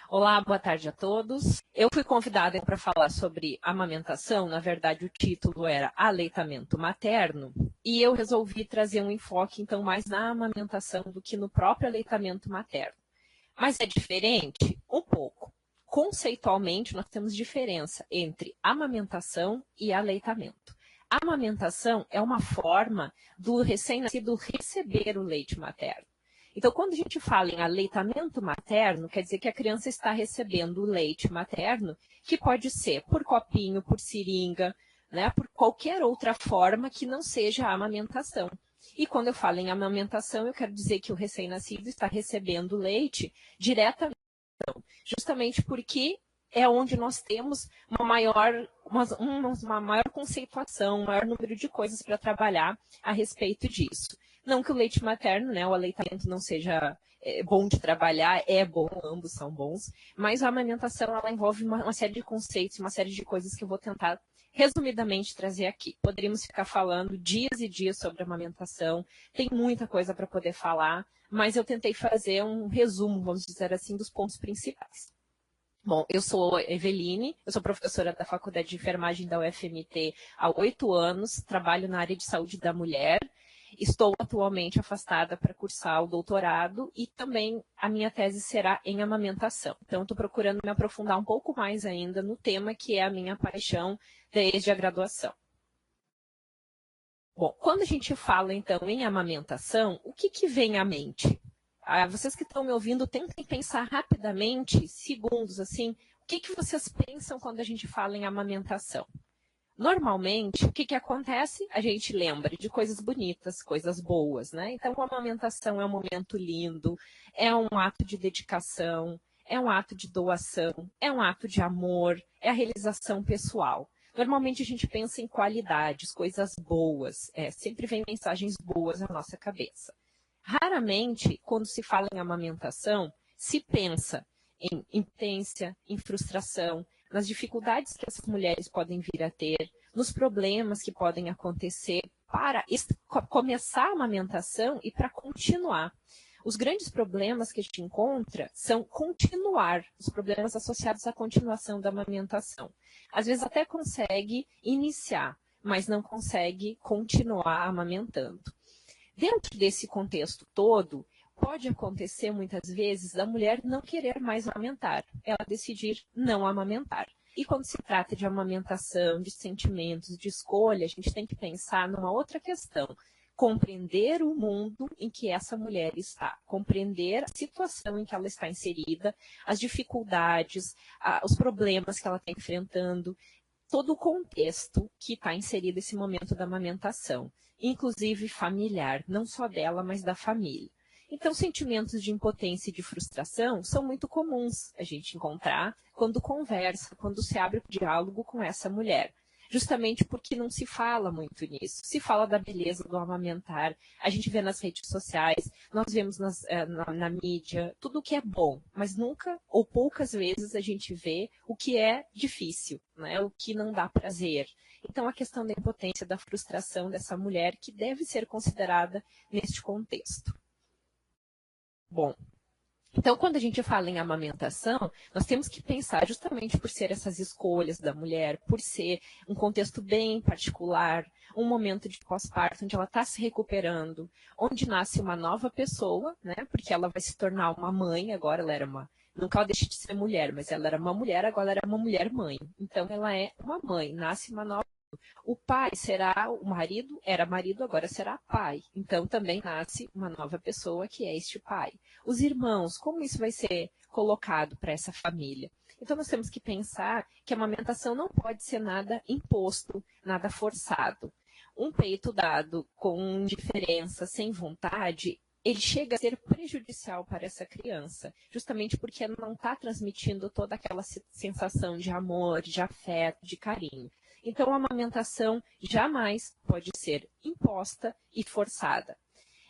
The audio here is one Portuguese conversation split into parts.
Olá, boa tarde a todos. Eu fui convidada para falar sobre amamentação, na verdade o título era Aleitamento Materno, e eu resolvi trazer um enfoque então mais na amamentação do que no próprio aleitamento materno. Mas é diferente? Um pouco. Conceitualmente, nós temos diferença entre amamentação e aleitamento. A amamentação é uma forma do recém-nascido receber o leite materno. Então, quando a gente fala em aleitamento materno, quer dizer que a criança está recebendo o leite materno, que pode ser por copinho, por seringa, né, por qualquer outra forma que não seja a amamentação. E quando eu falo em amamentação, eu quero dizer que o recém-nascido está recebendo leite diretamente, justamente porque é onde nós temos uma maior conceituação, um maior número de coisas para trabalhar a respeito disso. Não que o leite materno, né, o aleitamento não seja bom de trabalhar, é bom, ambos são bons, mas a amamentação ela envolve uma série de conceitos, uma série de coisas que eu vou tentar resumidamente trazer aqui. Poderíamos ficar falando dias e dias sobre amamentação, tem muita coisa para poder falar, mas eu tentei fazer um resumo, vamos dizer assim, dos pontos principais. Bom, eu sou Eveline, eu sou professora da Faculdade de Enfermagem da UFMT há 8 anos, trabalho na área de saúde da mulher, estou atualmente afastada para cursar o doutorado e também a minha tese será em amamentação. Então, estou procurando me aprofundar um pouco mais ainda no tema que é a minha paixão desde a graduação. Bom, quando a gente fala, então, em amamentação, o que vem à mente? Vocês que estão me ouvindo, tentem pensar rapidamente, segundos, assim, o que vocês pensam quando a gente fala em amamentação? Normalmente, o que acontece? A gente lembra de coisas bonitas, coisas boas, né? Então, a amamentação é um momento lindo, é um ato de dedicação, é um ato de doação, é um ato de amor, é a realização pessoal. Normalmente a gente pensa em qualidades, coisas boas, sempre vem mensagens boas na nossa cabeça. Raramente, quando se fala em amamentação, se pensa em impotência, em frustração, nas dificuldades que essas mulheres podem vir a ter, nos problemas que podem acontecer para começar a amamentação e para continuar. Os grandes problemas que a gente encontra são continuar, os problemas associados à continuação da amamentação. Às vezes até consegue iniciar, mas não consegue continuar amamentando. Dentro desse contexto todo, pode acontecer muitas vezes da mulher não querer mais amamentar, ela decidir não amamentar. E quando se trata de amamentação, de sentimentos, de escolha, a gente tem que pensar numa outra questão. Compreender o mundo em que essa mulher está, compreender a situação em que ela está inserida, as dificuldades, os problemas que ela está enfrentando, todo o contexto que está inserido nesse momento da amamentação, inclusive familiar, não só dela, mas da família. Então, sentimentos de impotência e de frustração são muito comuns a gente encontrar quando conversa, quando se abre o diálogo com essa mulher. Justamente porque não se fala muito nisso. Se fala da beleza do amamentar, a gente vê nas redes sociais, nós vemos na mídia, tudo o que é bom, mas nunca ou poucas vezes a gente vê o que é difícil, né? O que não dá prazer. Então, a questão da impotência, da frustração dessa mulher que deve ser considerada neste contexto. Bom, então, quando a gente fala em amamentação, nós temos que pensar justamente por ser essas escolhas da mulher, por ser um contexto bem particular, um momento de pós-parto onde ela está se recuperando, onde nasce uma nova pessoa, né? Porque ela vai se tornar uma mãe, agora ela era uma... Nunca ela deixa de ser mulher, mas ela era uma mulher, agora ela é uma mulher-mãe. Então, ela é uma mãe, nasce uma nova. O pai será o marido, era marido, agora será pai. Então também nasce uma nova pessoa que é este pai. Os irmãos, como isso vai ser colocado para essa família? Então nós temos que pensar que a amamentação não pode ser nada imposto, nada forçado. Um peito dado com indiferença, sem vontade, ele chega a ser prejudicial para essa criança, justamente porque ela não está transmitindo toda aquela sensação de amor, de afeto, de carinho. Então, a amamentação jamais pode ser imposta e forçada.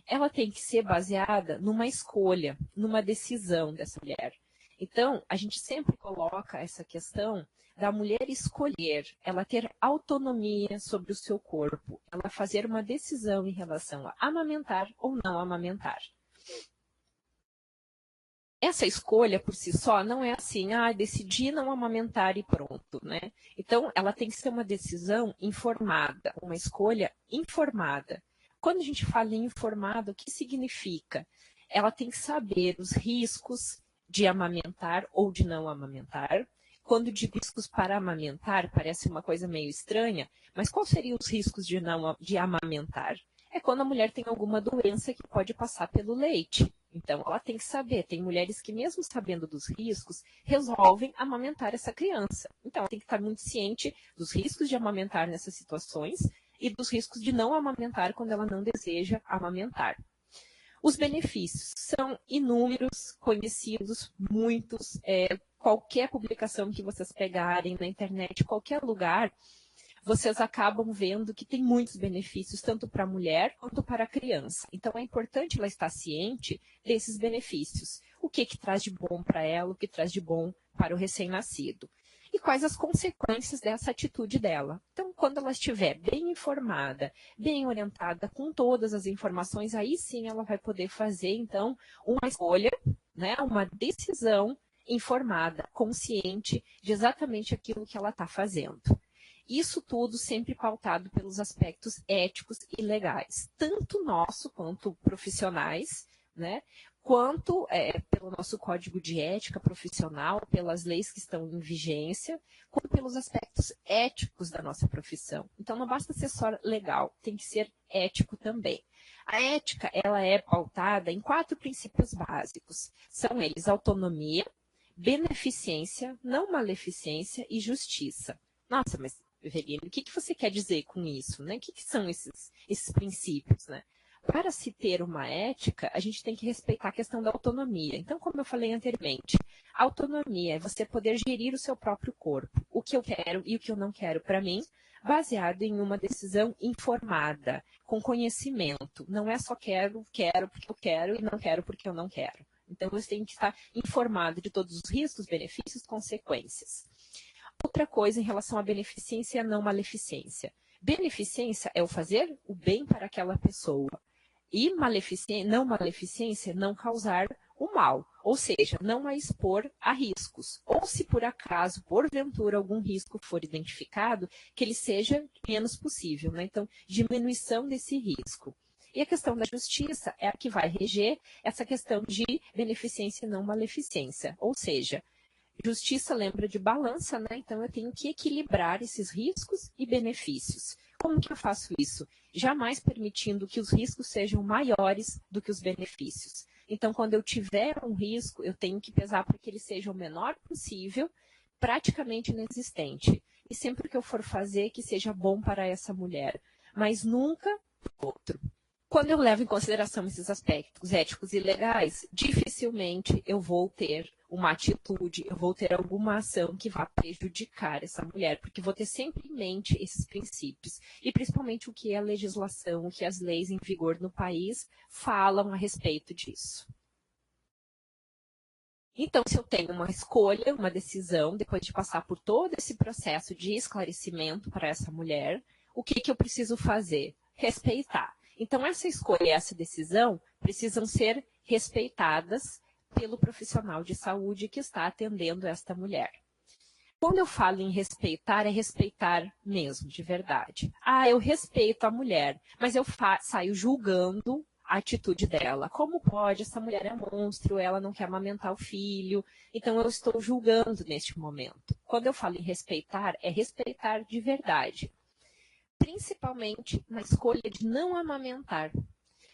Ela tem que ser baseada numa escolha, numa decisão dessa mulher. Então, a gente sempre coloca essa questão da mulher escolher, ela ter autonomia sobre o seu corpo, ela fazer uma decisão em relação a amamentar ou não amamentar. essa escolha por si só não é assim, decidi não amamentar e pronto, né? Então, ela tem que ser uma decisão informada, uma escolha informada. Quando a gente fala em informada, o que significa? Ela tem que saber os riscos de amamentar ou de não amamentar. Quando digo riscos para amamentar, parece uma coisa meio estranha, mas quais seriam os riscos de amamentar? É quando a mulher tem alguma doença que pode passar pelo leite. Então, ela tem que saber. Tem mulheres que, mesmo sabendo dos riscos, resolvem amamentar essa criança. Então, ela tem que estar muito ciente dos riscos de amamentar nessas situações e dos riscos de não amamentar quando ela não deseja amamentar. Os benefícios são inúmeros, conhecidos, muitos. Qualquer publicação que vocês pegarem na internet, qualquer lugar, vocês acabam vendo que tem muitos benefícios, tanto para a mulher quanto para a criança. Então, é importante ela estar ciente desses benefícios. O que traz de bom para ela, o que traz de bom para o recém-nascido. E quais as consequências dessa atitude dela. Então, quando ela estiver bem informada, bem orientada, com todas as informações, aí sim ela vai poder fazer, então, uma escolha, né, uma decisão informada, consciente de exatamente aquilo que ela está fazendo. Isso tudo sempre pautado pelos aspectos éticos e legais, tanto nosso quanto profissionais, né? Quanto pelo nosso código de ética profissional, pelas leis que estão em vigência, quanto pelos aspectos éticos da nossa profissão. Então, não basta ser só legal, tem que ser ético também. A ética, ela é pautada em 4 princípios básicos. São eles autonomia, beneficência, não maleficência e justiça. Nossa, mas Eveline, o que você quer dizer com isso? Né? O que são esses princípios? Né? Para se ter uma ética, a gente tem que respeitar a questão da autonomia. Então, como eu falei anteriormente, a autonomia é você poder gerir o seu próprio corpo, o que eu quero e o que eu não quero para mim, baseado em uma decisão informada, com conhecimento. Não é só quero porque eu quero e não quero porque eu não quero. Então, você tem que estar informado de todos os riscos, benefícios, consequências. Outra coisa em relação à beneficência e à não maleficência. Beneficência é o fazer o bem para aquela pessoa. E não maleficência, não causar o mal. Ou seja, não a expor a riscos. Ou se por acaso, porventura, algum risco for identificado, que ele seja menos possível. Né? Então, diminuição desse risco. E a questão da justiça é a que vai reger essa questão de beneficência e não maleficência. Ou seja, justiça lembra de balança, né? Então eu tenho que equilibrar esses riscos e benefícios. Como que eu faço isso? Jamais permitindo que os riscos sejam maiores do que os benefícios. Então, quando eu tiver um risco, eu tenho que pesar para que ele seja o menor possível, praticamente inexistente. E sempre que eu for fazer, que seja bom para essa mulher, mas nunca outro. Quando eu levo em consideração esses aspectos éticos e legais, dificilmente eu vou ter uma atitude, eu vou ter alguma ação que vá prejudicar essa mulher, porque vou ter sempre em mente esses princípios, e principalmente o que a legislação, o que as leis em vigor no país falam a respeito disso. Então, se eu tenho uma escolha, uma decisão, depois de passar por todo esse processo de esclarecimento para essa mulher, o que eu preciso fazer? Respeitar. Então, essa escolha e essa decisão precisam ser respeitadas pelo profissional de saúde que está atendendo esta mulher. Quando eu falo em respeitar, é respeitar mesmo, de verdade. Eu respeito a mulher, mas eu saio julgando a atitude dela. Como pode? Essa mulher é monstro, ela não quer amamentar o filho. Então, eu estou julgando neste momento. Quando eu falo em respeitar, é respeitar de verdade. Principalmente na escolha de não amamentar.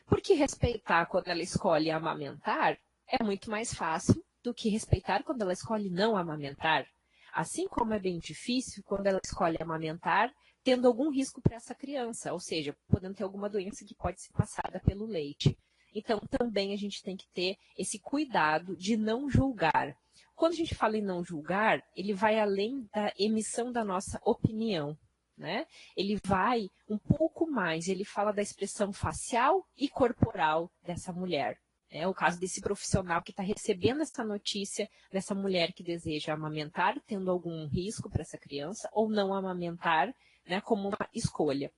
Porque respeitar quando ela escolhe amamentar é muito mais fácil do que respeitar quando ela escolhe não amamentar. Assim como é bem difícil quando ela escolhe amamentar, tendo algum risco para essa criança, ou seja, podendo ter alguma doença que pode ser passada pelo leite. Então, também a gente tem que ter esse cuidado de não julgar. Quando a gente fala em não julgar, ele vai além da emissão da nossa opinião. Né? Ele vai um pouco mais, ele fala da expressão facial e corporal dessa mulher. É o caso desse profissional que está recebendo essa notícia dessa mulher que deseja amamentar, tendo algum risco para essa criança, ou não amamentar, né, como uma escolha.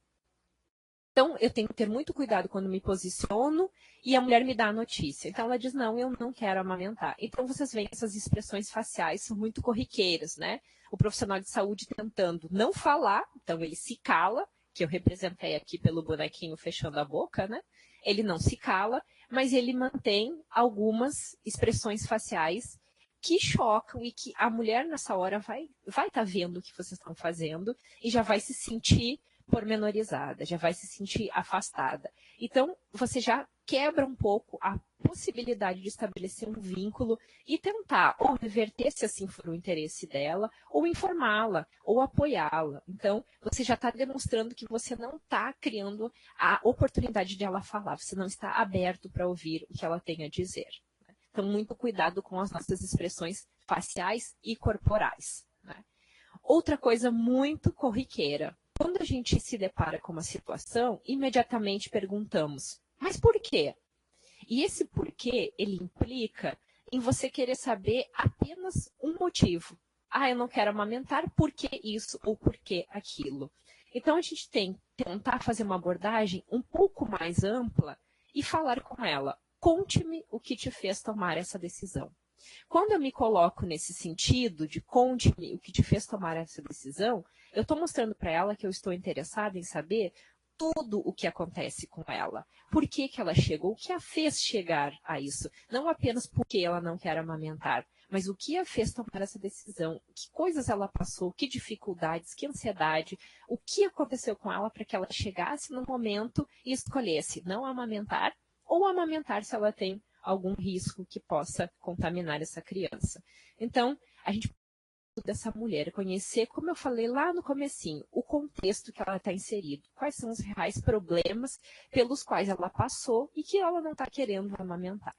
Então, eu tenho que ter muito cuidado quando me posiciono e a mulher me dá a notícia. Então, ela diz, não, eu não quero amamentar. Então, vocês veem essas expressões faciais são muito corriqueiras, né? O profissional de saúde tentando não falar, então ele se cala, que eu representei aqui pelo bonequinho fechando a boca, né? Ele não se cala, mas ele mantém algumas expressões faciais que chocam e que a mulher nessa hora vai estar vendo o que vocês estão fazendo e já vai se sentir pormenorizada, já vai se sentir afastada. Então, você já quebra um pouco a possibilidade de estabelecer um vínculo e tentar ou reverter, se assim for o interesse dela, ou informá-la, ou apoiá-la. Então, você já está demonstrando que você não está criando a oportunidade de ela falar, você não está aberto para ouvir o que ela tem a dizer. Então, muito cuidado com as nossas expressões faciais e corporais, né? Outra coisa muito corriqueira. Quando a gente se depara com uma situação, imediatamente perguntamos, mas por quê? E esse porquê, ele implica em você querer saber apenas um motivo. Ah, eu não quero amamentar, por que isso ou por que aquilo? Então, a gente tem que tentar fazer uma abordagem um pouco mais ampla e falar com ela, conte-me o que te fez tomar essa decisão. Quando eu me coloco nesse sentido de conte-me o que te fez tomar essa decisão, eu estou mostrando para ela que eu estou interessada em saber tudo o que acontece com ela. Por que ela chegou, o que a fez chegar a isso. Não apenas porque ela não quer amamentar, mas o que a fez tomar essa decisão, que coisas ela passou, que dificuldades, que ansiedade, o que aconteceu com ela para que ela chegasse no momento e escolhesse não amamentar ou amamentar se ela tem algum risco que possa contaminar essa criança. Então, a gente dessa mulher, conhecer, como eu falei lá no comecinho, o contexto que ela está inserido, quais são os reais problemas pelos quais ela passou e que ela não está querendo amamentar.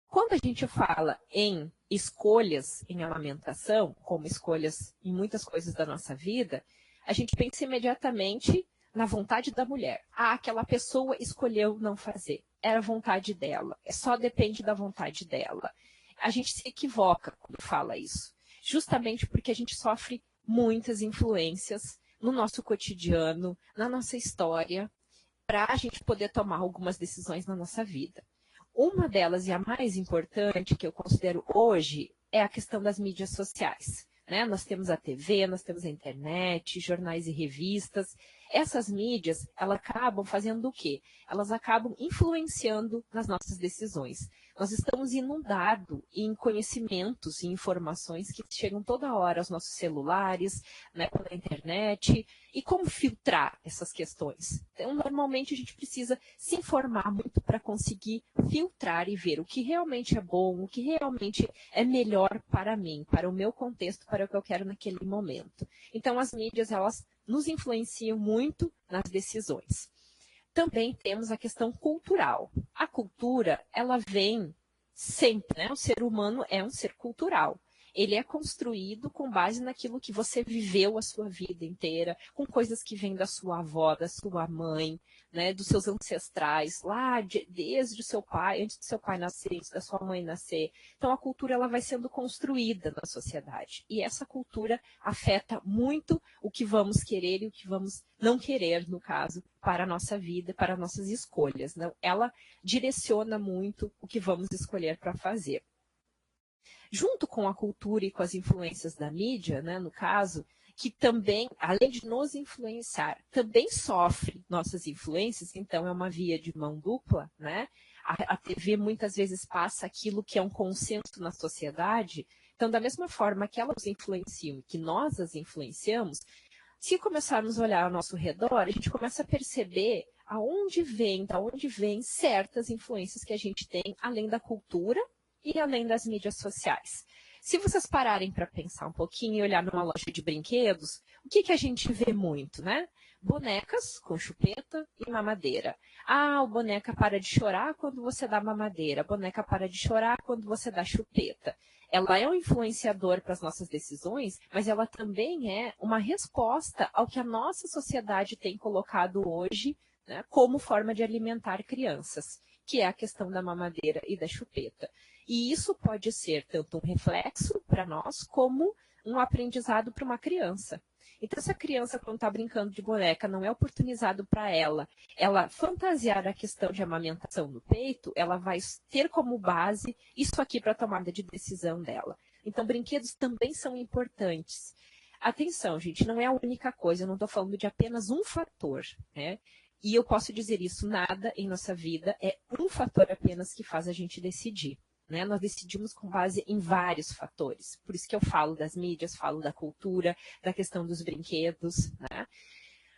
Quando a gente fala em escolhas em amamentação, como escolhas em muitas coisas da nossa vida, a gente pensa imediatamente na vontade da mulher. Ah, aquela pessoa escolheu não fazer. Era a vontade dela. Só depende da vontade dela. A gente se equivoca quando fala isso. Justamente porque a gente sofre muitas influências no nosso cotidiano, na nossa história, para a gente poder tomar algumas decisões na nossa vida. Uma delas, e a mais importante, que eu considero hoje, é a questão das mídias sociais. Né? Nós temos a TV, nós temos a internet, jornais e revistas. Essas mídias, elas acabam fazendo o quê? Elas acabam influenciando nas nossas decisões. Nós estamos inundados em conhecimentos e informações que chegam toda hora aos nossos celulares, né, pela internet. E como filtrar essas questões? Então, normalmente a gente precisa se informar muito para conseguir filtrar e ver o que realmente é bom, o que realmente é melhor para mim, para o meu contexto, para o que eu quero naquele momento. Então, as mídias, elas nos influenciam muito nas decisões. Também temos a questão cultural. A cultura, ela vem sempre, né? O ser humano é um ser cultural. Ele é construído com base naquilo que você viveu a sua vida inteira, com coisas que vêm da sua avó, da sua mãe, né, dos seus ancestrais, lá desde o seu pai, antes do seu pai nascer, antes da sua mãe nascer. Então a cultura ela vai sendo construída na sociedade. E essa cultura afeta muito o que vamos querer e o que vamos não querer, no caso, para a nossa vida, para nossas escolhas. Né? Ela direciona muito o que vamos escolher para fazer. Junto com a cultura e com as influências da mídia, né, no caso, que também, além de nos influenciar, também sofre nossas influências, então é uma via de mão dupla, né? A TV muitas vezes passa aquilo que é um consenso na sociedade, então da mesma forma que elas influenciam e que nós as influenciamos, se começarmos a olhar ao nosso redor, a gente começa a perceber da onde vem certas influências que a gente tem, além da cultura, e além das mídias sociais. Se vocês pararem para pensar um pouquinho e olhar numa loja de brinquedos, o que a gente vê muito, né? Bonecas com chupeta e mamadeira. Ah, o boneca para de chorar quando você dá mamadeira. A boneca para de chorar quando você dá chupeta. Ela é um influenciador para as nossas decisões, mas ela também é uma resposta ao que a nossa sociedade tem colocado hoje, né, como forma de alimentar crianças, que é a questão da mamadeira e da chupeta. E isso pode ser tanto um reflexo para nós, como um aprendizado para uma criança. Então, se a criança, quando está brincando de boneca, não é oportunizado para ela fantasiar a questão de amamentação no peito, ela vai ter como base isso aqui para a tomada de decisão dela. Então, brinquedos também são importantes. Atenção, gente, não é a única coisa, eu não estou falando de apenas um fator, né? E eu posso dizer isso, nada em nossa vida é um fator apenas que faz a gente decidir. Né? Nós decidimos com base em vários fatores. Por isso que eu falo das mídias, falo da cultura, da questão dos brinquedos. Né?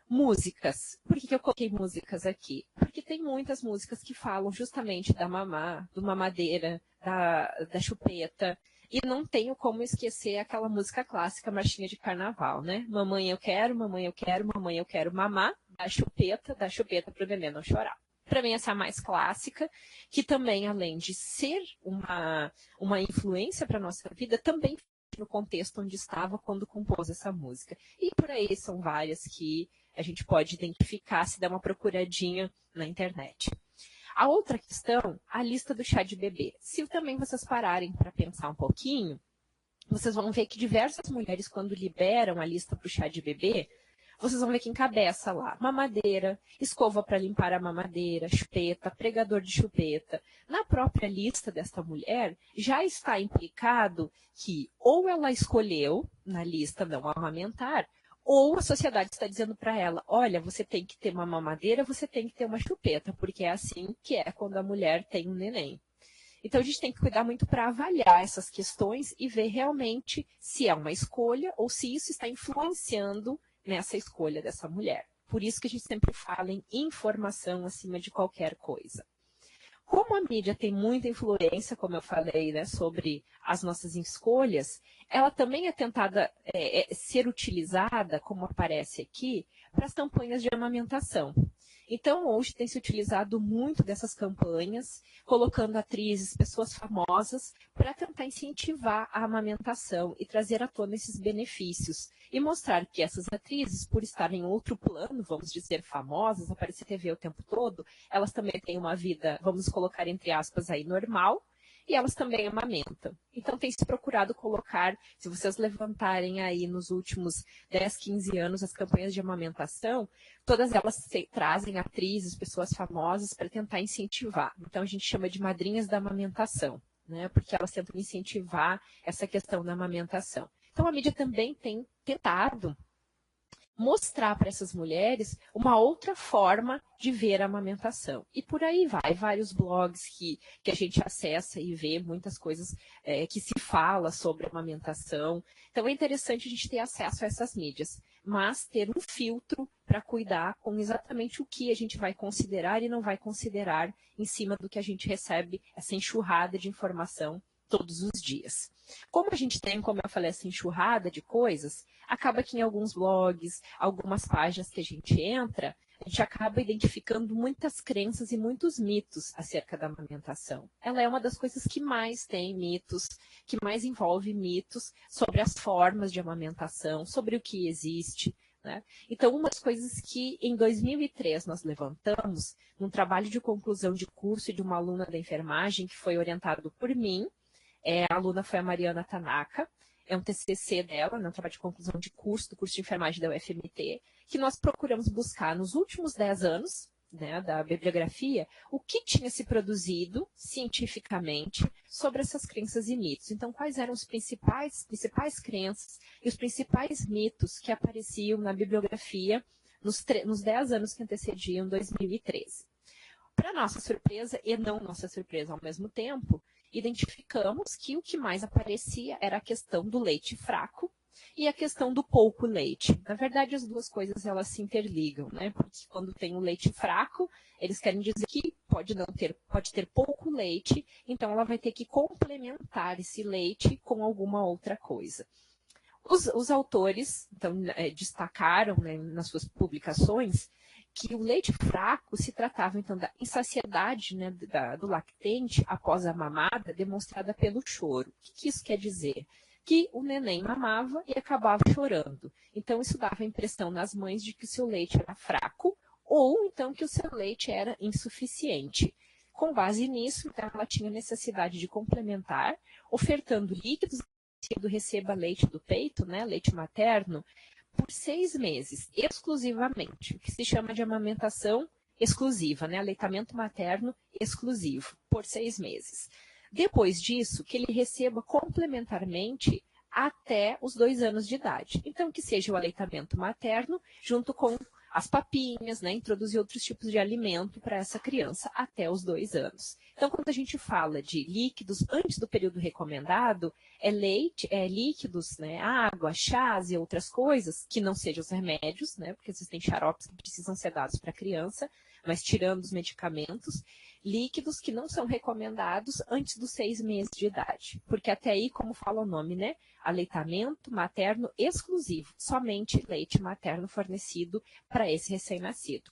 Músicas. Por que eu coloquei músicas aqui? Porque tem muitas músicas que falam justamente da mamá, do mamadeira, da chupeta. E não tenho como esquecer aquela música clássica, marchinha de carnaval, né? Mamãe eu quero, mamãe eu quero, mamãe eu quero mamar, dá chupeta para o neném não chorar. Para mim, essa é a mais clássica, que também, além de ser uma influência para a nossa vida, também no contexto onde estava quando compôs essa música. E por aí são várias que a gente pode identificar se der uma procuradinha na internet. A outra questão, a lista do chá de bebê. Se também vocês pararem para pensar um pouquinho, vocês vão ver que diversas mulheres, quando liberam a lista para o chá de bebê, vocês vão ver que encabeça lá mamadeira, escova para limpar a mamadeira, chupeta, pregador de chupeta. Na própria lista desta mulher, já está implicado que ou ela escolheu na lista não amamentar, ou a sociedade está dizendo para ela, olha, você tem que ter uma mamadeira, você tem que ter uma chupeta, porque é assim que é quando a mulher tem um neném. Então, a gente tem que cuidar muito para avaliar essas questões e ver realmente se é uma escolha ou se isso está influenciando nessa escolha dessa mulher. Por isso que a gente sempre fala em informação acima de qualquer coisa. Como a mídia tem muita influência, como eu falei, né, sobre as nossas escolhas, ela também é tentada ser utilizada, como aparece aqui, para as campanhas de amamentação. Então, hoje tem se utilizado muito dessas campanhas, colocando atrizes, pessoas famosas, para tentar incentivar a amamentação e trazer à tona esses benefícios. E mostrar que essas atrizes, por estarem em outro plano, vamos dizer, famosas, aparecer na TV o tempo todo, elas também têm uma vida, vamos colocar entre aspas aí, normal, e elas também amamentam. Então, tem se procurado colocar, se vocês levantarem aí nos últimos 10, 15 anos as campanhas de amamentação, todas elas trazem atrizes, pessoas famosas para tentar incentivar. Então, a gente chama de madrinhas da amamentação, né? Porque elas tentam incentivar essa questão da amamentação. Então, a mídia também tem tentado mostrar para essas mulheres uma outra forma de ver a amamentação. E por aí vai, vários blogs que a gente acessa e vê muitas coisas que se fala sobre a amamentação. Então é interessante a gente ter acesso a essas mídias, mas ter um filtro para cuidar com exatamente o que a gente vai considerar e não vai considerar em cima do que a gente recebe, essa enxurrada de informação todos os dias. Como a gente tem, como eu falei, essa enxurrada de coisas, acaba que em alguns blogs, algumas páginas que a gente entra, a gente acaba identificando muitas crenças e muitos mitos acerca da amamentação. Ela é uma das coisas que mais tem mitos, que mais envolve mitos sobre as formas de amamentação, sobre o que existe, né? Então, uma das coisas que em 2003 nós levantamos, num trabalho de conclusão de curso de uma aluna da enfermagem, que foi orientado por mim, a aluna foi a Mariana Tanaka, é um TCC dela, um trabalho de conclusão de curso, do curso de enfermagem da UFMT, que nós procuramos buscar nos últimos 10 anos, né, da bibliografia, o que tinha se produzido cientificamente sobre essas crenças e mitos. Então, quais eram as principais crenças e os principais mitos que apareciam na bibliografia nos 10 anos que antecediam 2013. Para nossa surpresa, e não nossa surpresa ao mesmo tempo, identificamos que o que mais aparecia era a questão do leite fraco e a questão do pouco leite. Na verdade, as duas coisas elas se interligam, né? Porque quando tem o leite fraco, eles querem dizer que pode ter pouco leite, então ela vai ter que complementar esse leite com alguma outra coisa. Os autores então, destacaram, né, nas suas publicações que o leite fraco se tratava, então, da insaciedade, né, do lactente após a mamada demonstrada pelo choro. O que isso quer dizer? Que o neném mamava e acabava chorando. Então, isso dava a impressão nas mães de que o seu leite era fraco ou, então, que o seu leite era insuficiente. Com base nisso, então, ela tinha necessidade de complementar, ofertando líquidos, que receba leite do peito, né, leite materno, por 6 meses, exclusivamente, o que se chama de amamentação exclusiva, né? Aleitamento materno exclusivo, por 6 meses. Depois disso, que ele receba complementarmente até os 2 anos de idade. Então, que seja o aleitamento materno junto com as papinhas, né? Introduzir outros tipos de alimento para essa criança até os 2 anos. Então, quando a gente fala de líquidos antes do período recomendado, é leite, é líquidos, né? Água, chás e outras coisas que não sejam os remédios, né? Porque existem xaropes que precisam ser dados para a criança, mas tirando os medicamentos, líquidos que não são recomendados antes dos 6 meses de idade. Porque até aí, como fala o nome, né? Aleitamento materno exclusivo, somente leite materno fornecido para esse recém-nascido.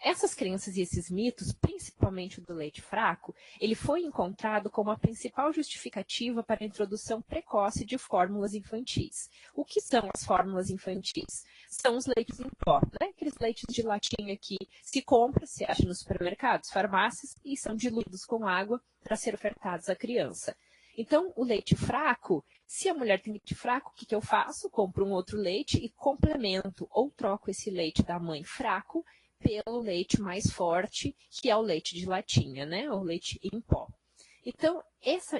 Essas crenças e esses mitos, principalmente o do leite fraco, ele foi encontrado como a principal justificativa para a introdução precoce de fórmulas infantis. O que são as fórmulas infantis? São os leites em pó, né? Aqueles leites de latinha que se compra, se acha nos supermercados, farmácias, e são diluídos com água para ser ofertados à criança. Então, o leite fraco, se a mulher tem leite fraco, o que eu faço? Compro um outro leite e complemento ou troco esse leite da mãe fraco pelo leite mais forte, que é o leite de latinha, né? O leite em pó. Então,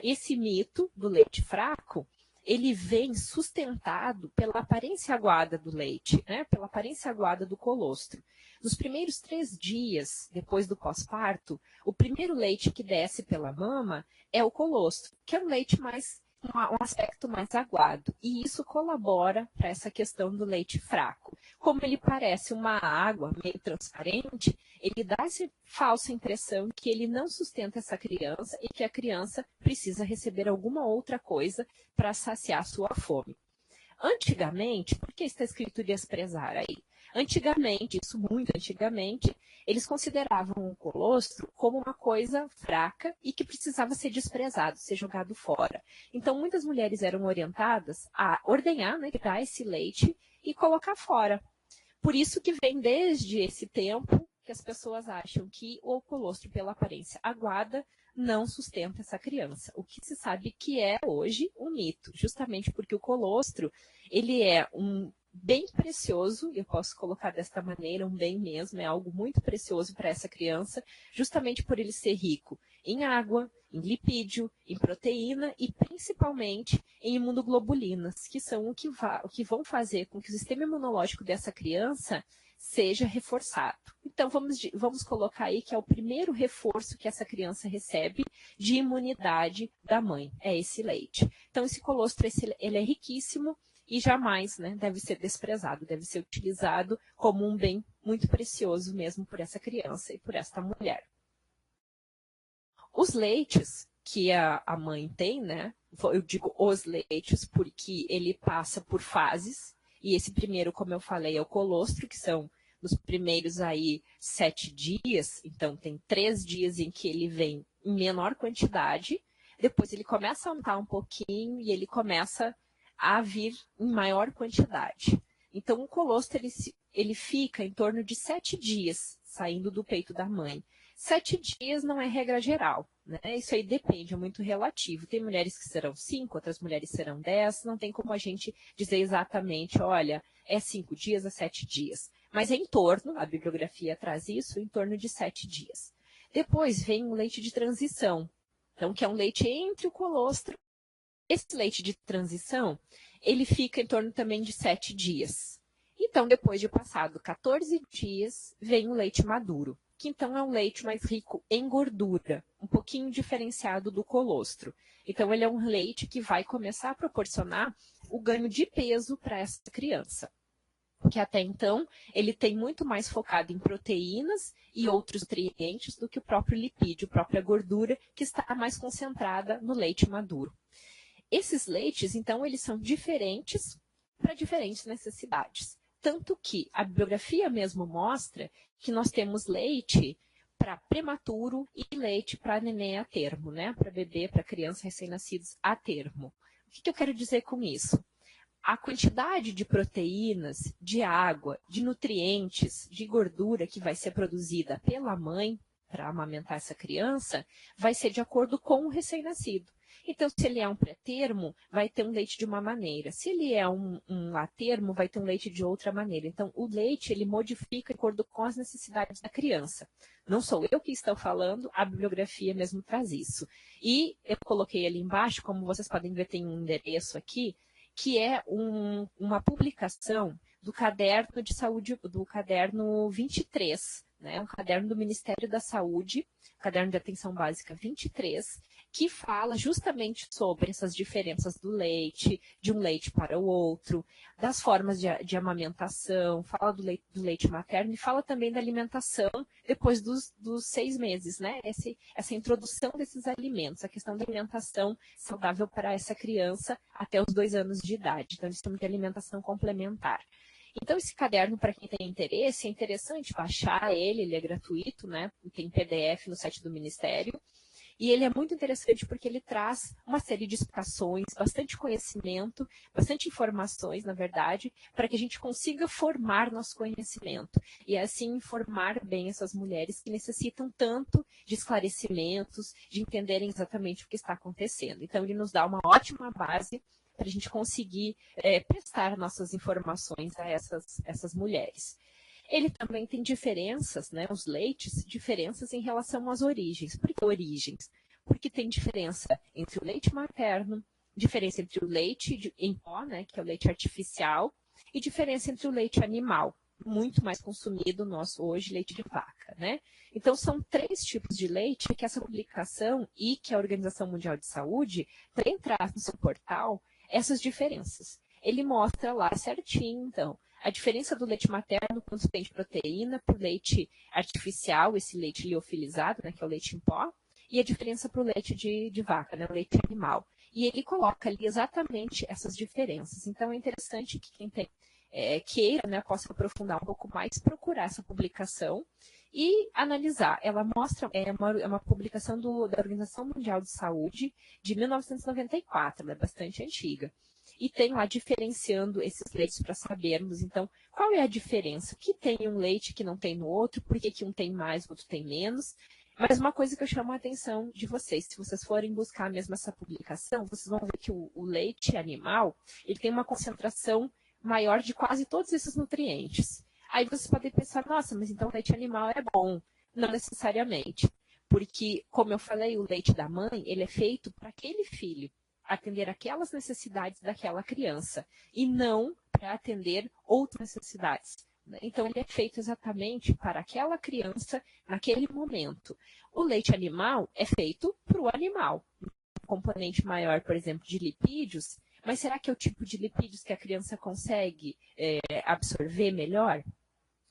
esse mito do leite fraco, ele vem sustentado pela aparência aguada do leite, né? Pela aparência aguada do colostro. Nos primeiros 3 dias depois do pós-parto, o primeiro leite que desce pela mama é o colostro, que é um leite mais um aspecto mais aguado, e isso colabora para essa questão do leite fraco. Como ele parece uma água meio transparente, ele dá essa falsa impressão que ele não sustenta essa criança e que a criança precisa receber alguma outra coisa para saciar sua fome. Antigamente, por que está escrito desprezar aí? Antigamente, isso muito antigamente, eles consideravam o colostro como uma coisa fraca e que precisava ser desprezado, ser jogado fora. Então, muitas mulheres eram orientadas a ordenhar, né, tirar esse leite e colocar fora. Por isso que vem desde esse tempo que as pessoas acham que o colostro, pela aparência aguada, não sustenta essa criança. O que se sabe que é hoje um mito, justamente porque o colostro, ele é um bem precioso, eu posso colocar desta maneira, um bem mesmo, é algo muito precioso para essa criança, justamente por ele ser rico em água, em lipídio, em proteína e principalmente em imunoglobulinas, que são o que vão fazer com que o sistema imunológico dessa criança seja reforçado. Então, vamos colocar aí que é o primeiro reforço que essa criança recebe de imunidade da mãe, é esse leite. Então, esse colostro, ele é riquíssimo e jamais, né, deve ser desprezado, deve ser utilizado como um bem muito precioso mesmo por essa criança e por esta mulher. Os leites que a mãe tem, né, eu digo os leites porque ele passa por fases, e esse primeiro, como eu falei, é o colostro, que são nos primeiros aí 7 dias, então tem 3 dias em que ele vem em menor quantidade, depois ele começa a aumentar um pouquinho e ele começa a vir em maior quantidade. Então o colostro ele fica em torno de 7 dias saindo do peito da mãe. 7 dias não é regra geral, né? Isso aí depende, é muito relativo. Tem mulheres que serão 5, outras mulheres serão 10, não tem como a gente dizer exatamente, olha, é 5 dias, é 7 dias. Mas é em torno, a bibliografia traz isso, em torno de 7 dias. Depois vem o leite de transição, então que é um leite entre o colostro. Esse leite de transição, ele fica em torno também de 7 dias. Então, depois de passado 14 dias, vem o leite maduro, que então é um leite mais rico em gordura, um pouquinho diferenciado do colostro. Então, ele é um leite que vai começar a proporcionar o ganho de peso para essa criança, que até então ele tem muito mais focado em proteínas e outros nutrientes do que o próprio lipídio, a própria gordura, que está mais concentrada no leite maduro. Esses leites, então, eles são diferentes para diferentes necessidades. Tanto que a bibliografia mesmo mostra que nós temos leite para prematuro e leite para neném a termo, né? Para bebê, para crianças recém-nascidos a termo. O que eu quero dizer com isso? A quantidade de proteínas, de água, de nutrientes, de gordura que vai ser produzida pela mãe para amamentar essa criança vai ser de acordo com o recém-nascido. Então, se ele é um pré-termo, vai ter um leite de uma maneira. Se ele é um a-termo, vai ter um leite de outra maneira. Então, o leite, ele modifica de acordo com as necessidades da criança. Não sou eu que estou falando, a bibliografia mesmo traz isso. E eu coloquei ali embaixo, como vocês podem ver, tem um endereço aqui, que é uma publicação do caderno de saúde, do caderno 23, né? Um caderno do Ministério da Saúde, caderno de atenção básica 23, que fala justamente sobre essas diferenças do leite, de um leite para o outro, das formas de amamentação, fala do leite materno e fala também da alimentação depois dos 6 meses, né? Essa introdução desses alimentos, a questão da alimentação saudável para essa criança até os 2 anos de idade. Então, eles chamam de alimentação complementar. Então, esse caderno, para quem tem interesse, é interessante baixar ele é gratuito, né? Tem PDF no site do Ministério. E ele é muito interessante porque ele traz uma série de explicações, bastante conhecimento, bastante informações, na verdade, para que a gente consiga formar nosso conhecimento. E assim informar bem essas mulheres que necessitam tanto de esclarecimentos, de entenderem exatamente o que está acontecendo. Então, ele nos dá uma ótima base para a gente conseguir prestar nossas informações a essas mulheres. Ele também tem diferenças, né, os leites, diferenças em relação às origens. Por que origens? Porque tem diferença entre o leite materno, diferença entre o leite em pó, né, que é o leite artificial, e diferença entre o leite animal, muito mais consumido nosso hoje, leite de vaca, né? Então, são 3 tipos de leite que essa publicação e que a Organização Mundial de Saúde também traz no seu portal essas diferenças. Ele mostra lá certinho, então, a diferença do leite materno, quanto tem de proteína, para o leite artificial, esse leite liofilizado, né, que é o leite em pó, e a diferença para o leite de vaca, né, o leite animal. E ele coloca ali exatamente essas diferenças. Então, é interessante que quem tem, queira, né, possa aprofundar um pouco mais, procurar essa publicação e analisar. Ela mostra, é uma publicação da Organização Mundial de Saúde de 1994, ela é bastante antiga. E tem lá diferenciando esses leites para sabermos, então, qual é a diferença? O que tem um leite que não tem no outro? Por que um tem mais, o outro tem menos? Mas uma coisa que eu chamo a atenção de vocês, se vocês forem buscar mesmo essa publicação, vocês vão ver que o leite animal, ele tem uma concentração maior de quase todos esses nutrientes. Aí vocês podem pensar, nossa, mas então o leite animal é bom. Não necessariamente, porque, como eu falei, o leite da mãe, ele é feito para aquele filho, atender aquelas necessidades daquela criança e não para atender outras necessidades. Então, ele é feito exatamente para aquela criança naquele momento. O leite animal é feito para o animal. Um componente maior, por exemplo, de lipídios, mas será que é o tipo de lipídios que a criança consegue absorver melhor?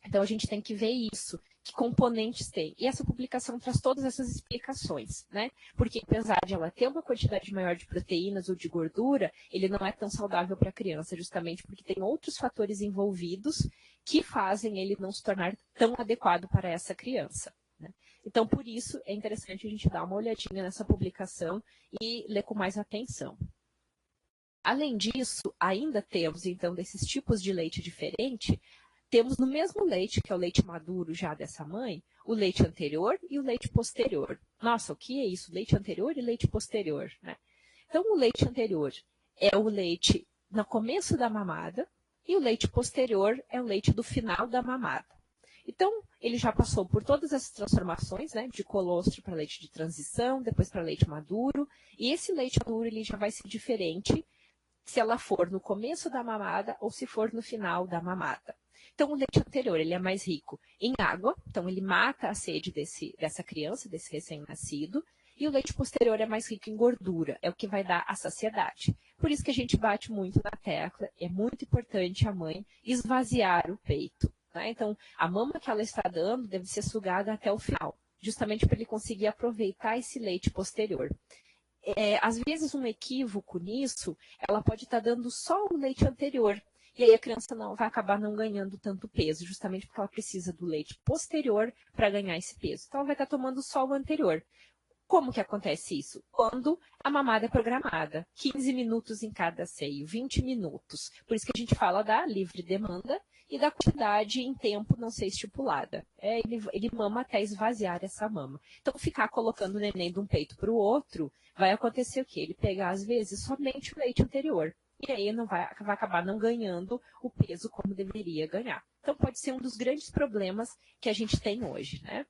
Então, a gente tem que ver isso, que componentes tem. E essa publicação traz todas essas explicações, né? Porque apesar de ela ter uma quantidade maior de proteínas ou de gordura, ele não é tão saudável para a criança, justamente porque tem outros fatores envolvidos que fazem ele não se tornar tão adequado para essa criança, né? Então, por isso, é interessante a gente dar uma olhadinha nessa publicação e ler com mais atenção. Além disso, ainda temos, então, desses tipos de leite diferente, temos no mesmo leite, que é o leite maduro já dessa mãe, o leite anterior e o leite posterior. Nossa, o que é isso? Leite anterior e leite posterior, né? Então, o leite anterior é o leite no começo da mamada e o leite posterior é o leite do final da mamada. Então, ele já passou por todas essas transformações, né, de colostro para leite de transição, depois para leite maduro, e esse leite maduro ele já vai ser diferente se ela for no começo da mamada ou se for no final da mamada. Então, o leite anterior ele é mais rico em água, então ele mata a sede dessa criança, desse recém-nascido, e o leite posterior é mais rico em gordura, é o que vai dar a saciedade. Por isso que a gente bate muito na tecla, é muito importante a mãe esvaziar o peito, né? Então, a mama que ela está dando deve ser sugada até o final, justamente para ele conseguir aproveitar esse leite posterior. Às vezes, um equívoco nisso, ela pode estar dando só o leite anterior, e aí a criança vai acabar não ganhando tanto peso, justamente porque ela precisa do leite posterior para ganhar esse peso. Então, ela vai estar tomando só o anterior. Como que acontece isso? Quando a mamada é programada, 15 minutos em cada seio, 20 minutos. Por isso que a gente fala da livre demanda e da quantidade em tempo não ser estipulada. Ele mama até esvaziar essa mama. Então, ficar colocando o neném de um peito para o outro, vai acontecer o quê? Ele pegar, às vezes, somente o leite anterior. E aí não vai acabar não ganhando o peso como deveria ganhar. Então, pode ser um dos grandes problemas que a gente tem hoje, né?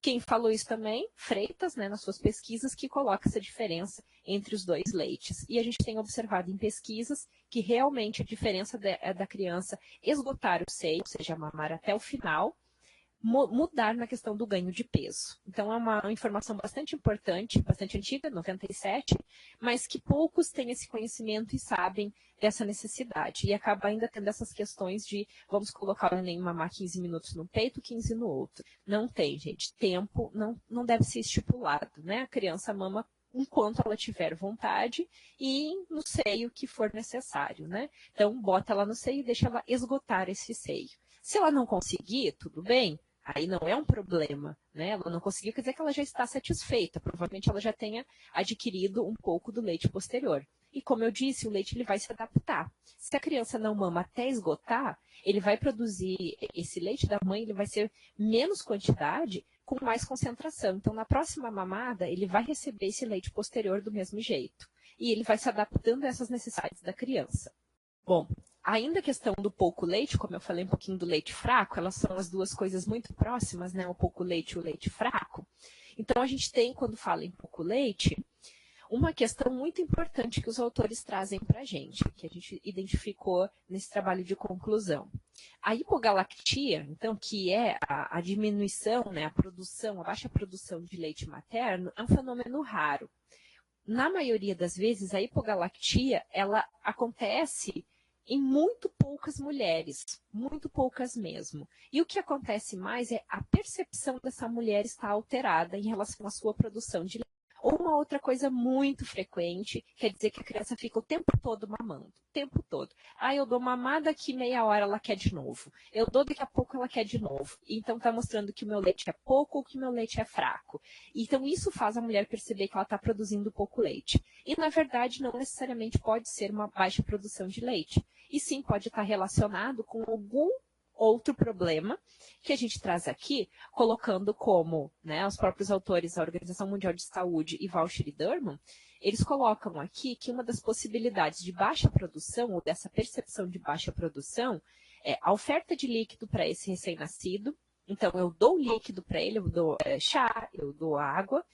Quem falou isso também? Freitas, né, nas suas pesquisas, que coloca essa diferença entre os dois leites. E a gente tem observado em pesquisas que realmente a diferença é da criança esgotar o seio, ou seja, mamar até o final, mudar na questão do ganho de peso. Então, é uma informação bastante importante, bastante antiga, 97, mas que poucos têm esse conhecimento e sabem dessa necessidade. E acaba ainda tendo essas questões de vamos colocar o neném mamar 15 minutos no peito, 15 no outro. Não tem, gente. Tempo não deve ser estipulado, né? A criança mama enquanto ela tiver vontade e no seio que for necessário, né? Então, bota ela no seio e deixa ela esgotar esse seio. Se ela não conseguir, tudo bem, aí não é um problema, né? Ela não conseguiu, quer dizer que ela já está satisfeita. Provavelmente ela já tenha adquirido um pouco do leite posterior. E como eu disse, o leite ele vai se adaptar. Se a criança não mama até esgotar, ele vai produzir, esse leite da mãe, ele vai ser menos quantidade, com mais concentração. Então, na próxima mamada, ele vai receber esse leite posterior do mesmo jeito. E ele vai se adaptando a essas necessidades da criança. Bom, ainda a questão do pouco leite, como eu falei um pouquinho do leite fraco, elas são as duas coisas muito próximas, né? O pouco leite e o leite fraco. Então, a gente tem, quando fala em pouco leite, uma questão muito importante que os autores trazem para a gente, que a gente identificou nesse trabalho de conclusão. A hipogalactia, então, que é a diminuição, né, a produção, a baixa produção de leite materno, é um fenômeno raro. Na maioria das vezes, a hipogalactia, ela acontece em muito poucas mulheres, muito poucas mesmo. E o que acontece mais é a percepção dessa mulher estar alterada em relação à sua produção de leite. Ou uma outra coisa muito frequente, quer dizer que a criança fica o tempo todo mamando, o tempo todo. Ah, eu dou mamada, daqui meia hora ela quer de novo. Eu dou, daqui a pouco ela quer de novo. Então está mostrando que o meu leite é pouco ou que o meu leite é fraco. Então isso faz a mulher perceber que ela está produzindo pouco leite. E na verdade não necessariamente pode ser uma baixa produção de leite. E sim pode estar relacionado com algum outro problema que a gente traz aqui, colocando como, né, os próprios autores da Organização Mundial de Saúde e Walsh e Durman, eles colocam aqui que uma das possibilidades de baixa produção, ou dessa percepção de baixa produção, é a oferta de líquido para esse recém-nascido. Então, eu dou líquido para ele, eu dou chá, eu dou água,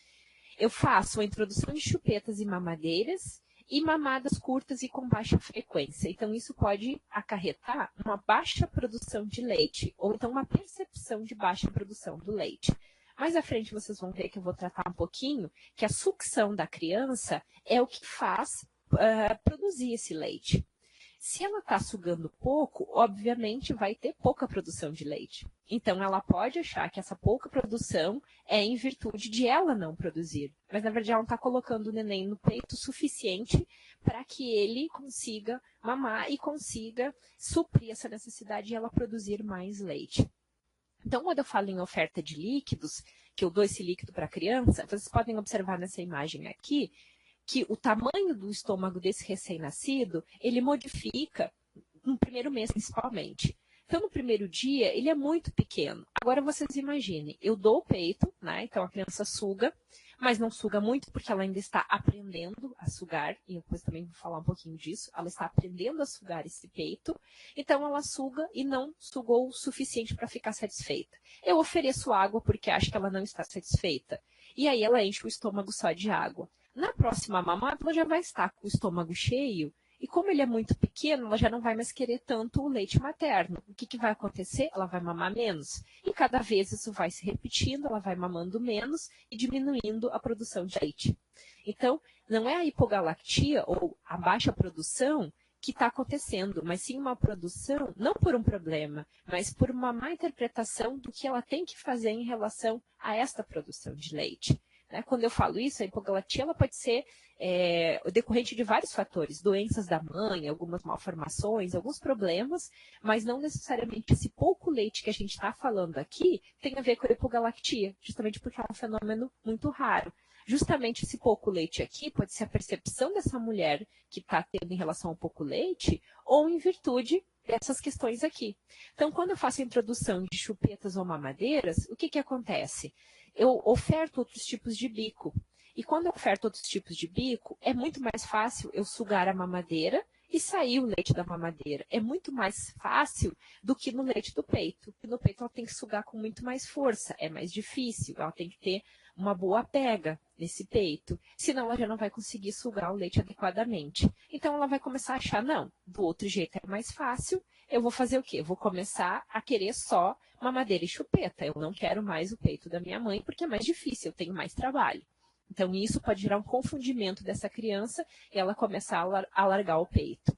eu faço a introdução de chupetas e mamadeiras, e mamadas curtas e com baixa frequência. Então, isso pode acarretar uma baixa produção de leite, ou então uma percepção de baixa produção do leite. Mais à frente vocês vão ver que eu vou tratar um pouquinho que a sucção da criança é o que faz produzir esse leite. Se ela está sugando pouco, obviamente vai ter pouca produção de leite. Então, ela pode achar que essa pouca produção é em virtude de ela não produzir. Mas, na verdade, ela não está colocando o neném no peito o suficiente para que ele consiga mamar e consiga suprir essa necessidade de ela produzir mais leite. Então, quando eu falo em oferta de líquidos, que eu dou esse líquido para a criança, vocês podem observar nessa imagem aqui, que o tamanho do estômago desse recém-nascido, ele modifica no primeiro mês, principalmente. Então, no primeiro dia, ele é muito pequeno. Agora, vocês imaginem, eu dou o peito, né? Então, a criança suga, mas não suga muito porque ela ainda está aprendendo a sugar, e depois também vou falar um pouquinho disso, ela está aprendendo a sugar esse peito, então ela suga e não sugou o suficiente para ficar satisfeita. Eu ofereço água porque acho que ela não está satisfeita, e aí ela enche o estômago só de água. Na próxima mamada, ela já vai estar com o estômago cheio, e como ele é muito pequeno, ela já não vai mais querer tanto o leite materno. O que vai acontecer? Ela vai mamar menos. E cada vez isso vai se repetindo, ela vai mamando menos e diminuindo a produção de leite. Então, não é a hipogalactia ou a baixa produção que está acontecendo, mas sim uma produção, não por um problema, mas por uma má interpretação do que ela tem que fazer em relação a esta produção de leite. Quando eu falo isso, a hipogalactia ela pode ser decorrente de vários fatores, doenças da mãe, algumas malformações, alguns problemas, mas não necessariamente esse pouco leite que a gente está falando aqui tem a ver com a hipogalactia, justamente porque é um fenômeno muito raro. Justamente esse pouco leite aqui pode ser a percepção dessa mulher que está tendo em relação ao pouco leite, ou em virtude dessas questões aqui. Então, quando eu faço a introdução de chupetas ou mamadeiras, o que acontece? Eu oferto outros tipos de bico. E quando eu oferto outros tipos de bico, é muito mais fácil eu sugar a mamadeira e sair o leite da mamadeira. É muito mais fácil do que no leite do peito. Porque no peito ela tem que sugar com muito mais força, é mais difícil, ela tem que ter uma boa pega nesse peito, senão ela já não vai conseguir sugar o leite adequadamente. Então ela vai começar a achar, não, do outro jeito é mais fácil, eu vou fazer o quê? Eu vou começar a querer só mamadeira e chupeta, eu não quero mais o peito da minha mãe porque é mais difícil, eu tenho mais trabalho. Então isso pode gerar um confundimento dessa criança e ela começar a largar o peito.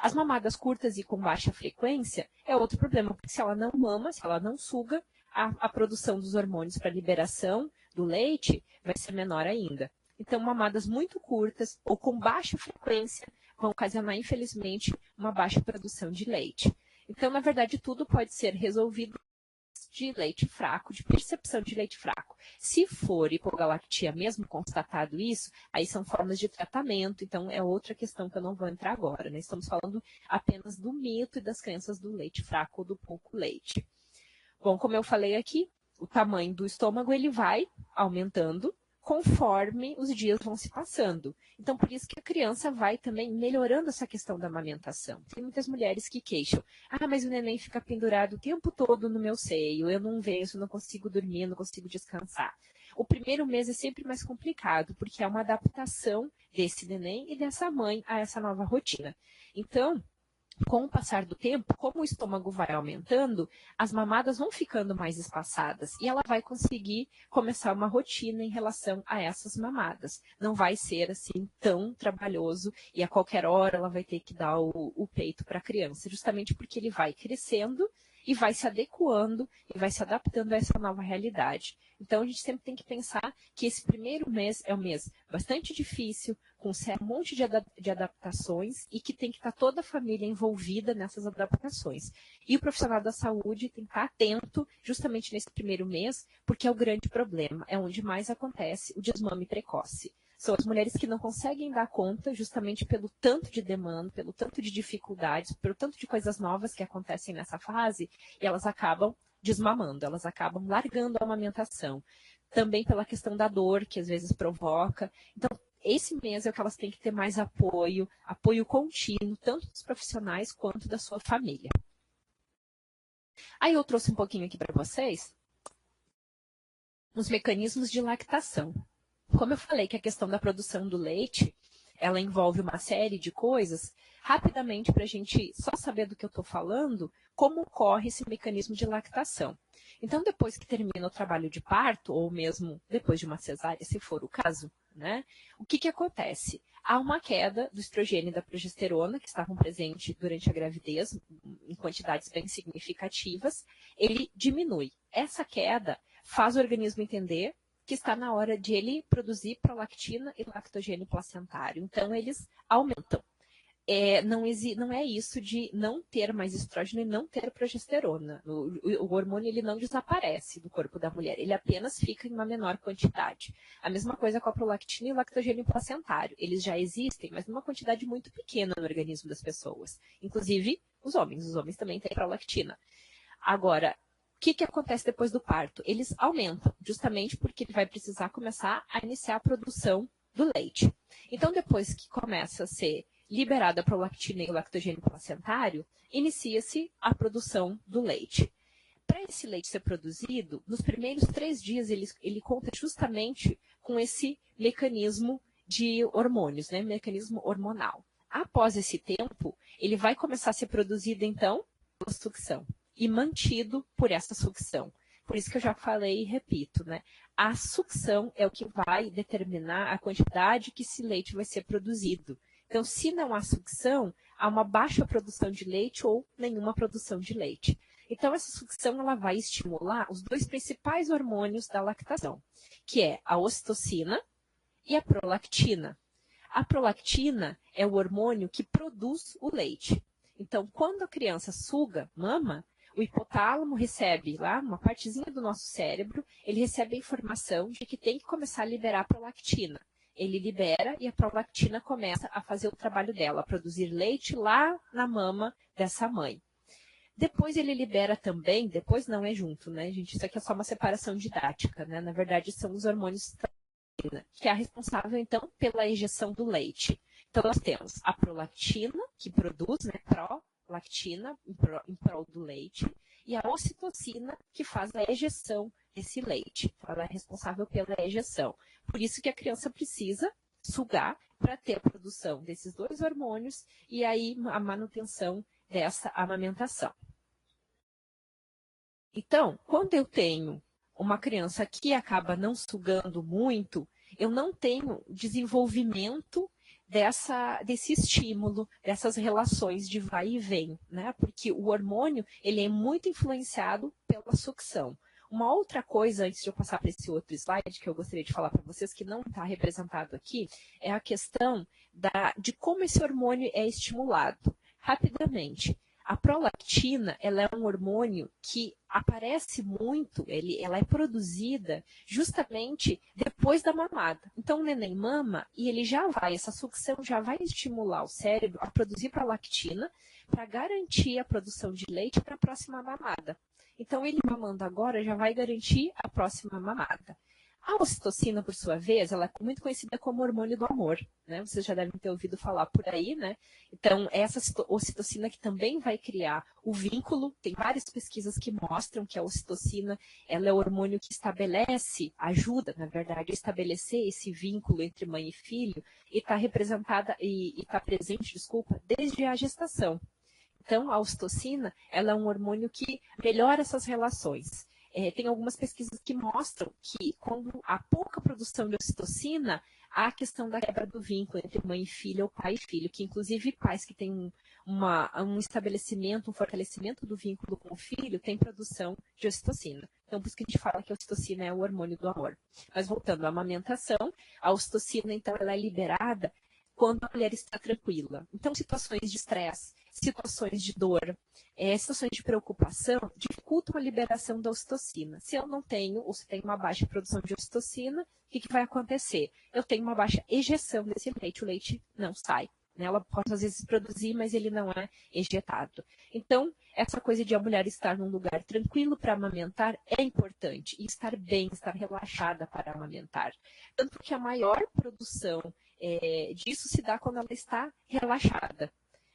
As mamadas curtas e com baixa frequência é outro problema, porque se ela não mama, se ela não suga, a produção dos hormônios para liberação do leite vai ser menor ainda. Então, mamadas muito curtas ou com baixa frequência vão ocasionar, infelizmente, uma baixa produção de leite. Então, na verdade, tudo pode ser resolvido de leite fraco, de percepção de leite fraco. Se for hipogalactia mesmo constatado isso, aí são formas de tratamento, então é outra questão que eu não vou entrar agora, né? Estamos falando apenas do mito e das crenças do leite fraco ou do pouco leite. Bom, como eu falei aqui, o tamanho do estômago ele vai aumentando conforme os dias vão se passando. Então, por isso que a criança vai também melhorando essa questão da amamentação. Tem muitas mulheres que queixam, mas o neném fica pendurado o tempo todo no meu seio, eu não vejo, não consigo dormir, não consigo descansar. O primeiro mês é sempre mais complicado, porque é uma adaptação desse neném e dessa mãe a essa nova rotina. Então, com o passar do tempo, como o estômago vai aumentando, as mamadas vão ficando mais espaçadas e ela vai conseguir começar uma rotina em relação a essas mamadas. Não vai ser assim tão trabalhoso e a qualquer hora ela vai ter que dar o peito para a criança, justamente porque ele vai crescendo e vai se adequando e vai se adaptando a essa nova realidade. Então, a gente sempre tem que pensar que esse primeiro mês é um mês bastante difícil, com um monte de adaptações e que tem que estar toda a família envolvida nessas adaptações. E o profissional da saúde tem que estar atento justamente nesse primeiro mês, porque é o grande problema, é onde mais acontece o desmame precoce. São as mulheres que não conseguem dar conta justamente pelo tanto de demanda, pelo tanto de dificuldades, pelo tanto de coisas novas que acontecem nessa fase, e elas acabam desmamando, elas acabam largando a amamentação. Também pela questão da dor que às vezes provoca. Então, esse mês é o que elas têm que ter mais apoio, apoio contínuo, tanto dos profissionais quanto da sua família. Aí eu trouxe um pouquinho aqui para vocês os mecanismos de lactação. Como eu falei que a questão da produção do leite, ela envolve uma série de coisas, rapidamente para a gente só saber do que eu estou falando, como ocorre esse mecanismo de lactação. Então, depois que termina o trabalho de parto, ou mesmo depois de uma cesárea, se for o caso, né, o que acontece? Há uma queda do estrogênio e da progesterona, que estavam presentes durante a gravidez, em quantidades bem significativas, ele diminui. Essa queda faz o organismo entender que está na hora de ele produzir prolactina e lactogênio placentário. Então, eles aumentam. Não é isso de não ter mais estrógeno e não ter progesterona. O hormônio ele não desaparece do corpo da mulher, ele apenas fica em uma menor quantidade. A mesma coisa com a prolactina e o lactogênio placentário. Eles já existem, mas numa quantidade muito pequena no organismo das pessoas. Inclusive, os homens também têm prolactina. Agora, o que acontece depois do parto? Eles aumentam, justamente porque ele vai precisar começar a iniciar a produção do leite. Então, depois que começa a ser liberada a prolactina e o lactogênio placentário, inicia-se a produção do leite. Para esse leite ser produzido, nos primeiros 3 dias ele conta justamente com esse mecanismo de hormônios, né? Mecanismo hormonal. Após esse tempo, ele vai começar a ser produzido, então, pela sucção e mantido por essa sucção. Por isso que eu já falei e repito, né? A sucção é o que vai determinar a quantidade que esse leite vai ser produzido. Então, se não há sucção, há uma baixa produção de leite ou nenhuma produção de leite. Então, essa sucção ela vai estimular os 2 principais hormônios da lactação, que é a ocitocina e a prolactina. A prolactina é o hormônio que produz o leite. Então, quando a criança suga, mama, o hipotálamo recebe lá, uma partezinha do nosso cérebro, ele recebe a informação de que tem que começar a liberar a prolactina. Ele libera e a prolactina começa a fazer o trabalho dela, a produzir leite lá na mama dessa mãe. Depois ele libera também, depois não é junto, né, gente? Isso aqui é só uma separação didática, né? Na verdade, são os hormônios que é a responsável, então, pela ejeção do leite. Então, nós temos a prolactina, que produz, né, prolactina, em prol do leite, e a ocitocina, que faz a ejeção desse leite. Então, ela é responsável pela ejeção. Por isso que a criança precisa sugar para ter a produção desses dois hormônios e aí a manutenção dessa amamentação. Então, quando eu tenho uma criança que acaba não sugando muito, eu não tenho desenvolvimento desse estímulo, dessas relações de vai e vem, né? Porque o hormônio, ele é muito influenciado pela sucção. Uma outra coisa, antes de eu passar para esse outro slide, que eu gostaria de falar para vocês, que não está representado aqui, é a questão de como esse hormônio é estimulado. Rapidamente, a prolactina, ela é um hormônio que aparece muito, ela é produzida justamente depois da mamada. Então, o neném mama e ele já vai, essa sucção já vai estimular o cérebro a produzir prolactina para garantir a produção de leite para a próxima mamada. Então, ele mamando agora já vai garantir a próxima mamada. A ocitocina, por sua vez, ela é muito conhecida como hormônio do amor, né? Vocês já devem ter ouvido falar por aí, né? Então, essa ocitocina que também vai criar o vínculo, tem várias pesquisas que mostram que a ocitocina, ela é o hormônio que estabelece, ajuda, na verdade, a estabelecer esse vínculo entre mãe e filho, e está representada, e está presente, desculpa, desde a gestação. Então, a ocitocina, ela é um hormônio que melhora essas relações. Tem algumas pesquisas que mostram que quando há pouca produção de ocitocina, há a questão da quebra do vínculo entre mãe e filha ou pai e filho, que inclusive pais que têm um estabelecimento, um fortalecimento do vínculo com o filho, têm produção de ocitocina. Então, por isso que a gente fala que a ocitocina é o hormônio do amor. Mas voltando à amamentação, a ocitocina, então, ela é liberada quando a mulher está tranquila. Então, situações de estresse, situações de dor, situações de preocupação dificultam a liberação da ocitocina. Se eu não tenho, ou se tem uma baixa produção de ocitocina, o que vai acontecer? Eu tenho uma baixa ejeção desse leite, o leite não sai. Né? Ela pode, às vezes, produzir, mas ele não é ejetado. Então, essa coisa de a mulher estar num lugar tranquilo para amamentar é importante. E estar bem, estar relaxada para amamentar. Tanto que a maior produção disso se dá quando ela está relaxada.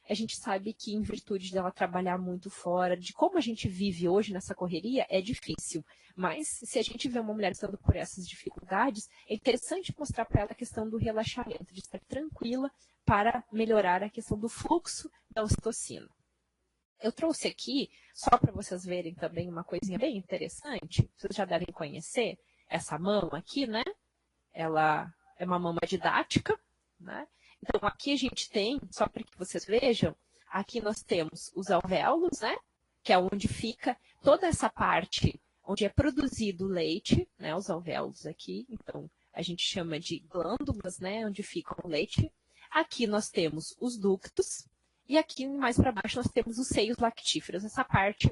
A gente sabe que em virtude dela trabalhar muito fora, de como a gente vive hoje nessa correria, é difícil. Mas se a gente vê uma mulher passando por essas dificuldades, é interessante mostrar para ela a questão do relaxamento, de estar tranquila para melhorar a questão do fluxo da ocitocina. Eu trouxe aqui, só para vocês verem também uma coisinha bem interessante, vocês já devem conhecer essa mama aqui, né? Ela é uma mama didática, né? Então, aqui a gente tem, só para que vocês vejam, aqui nós temos os alvéolos, né? Que é onde fica toda essa parte onde é produzido o leite, né? Os alvéolos aqui, então a gente chama de glândulas, né? Onde fica o leite. Aqui nós temos os ductos e aqui mais para baixo nós temos os seios lactíferos. Essa parte,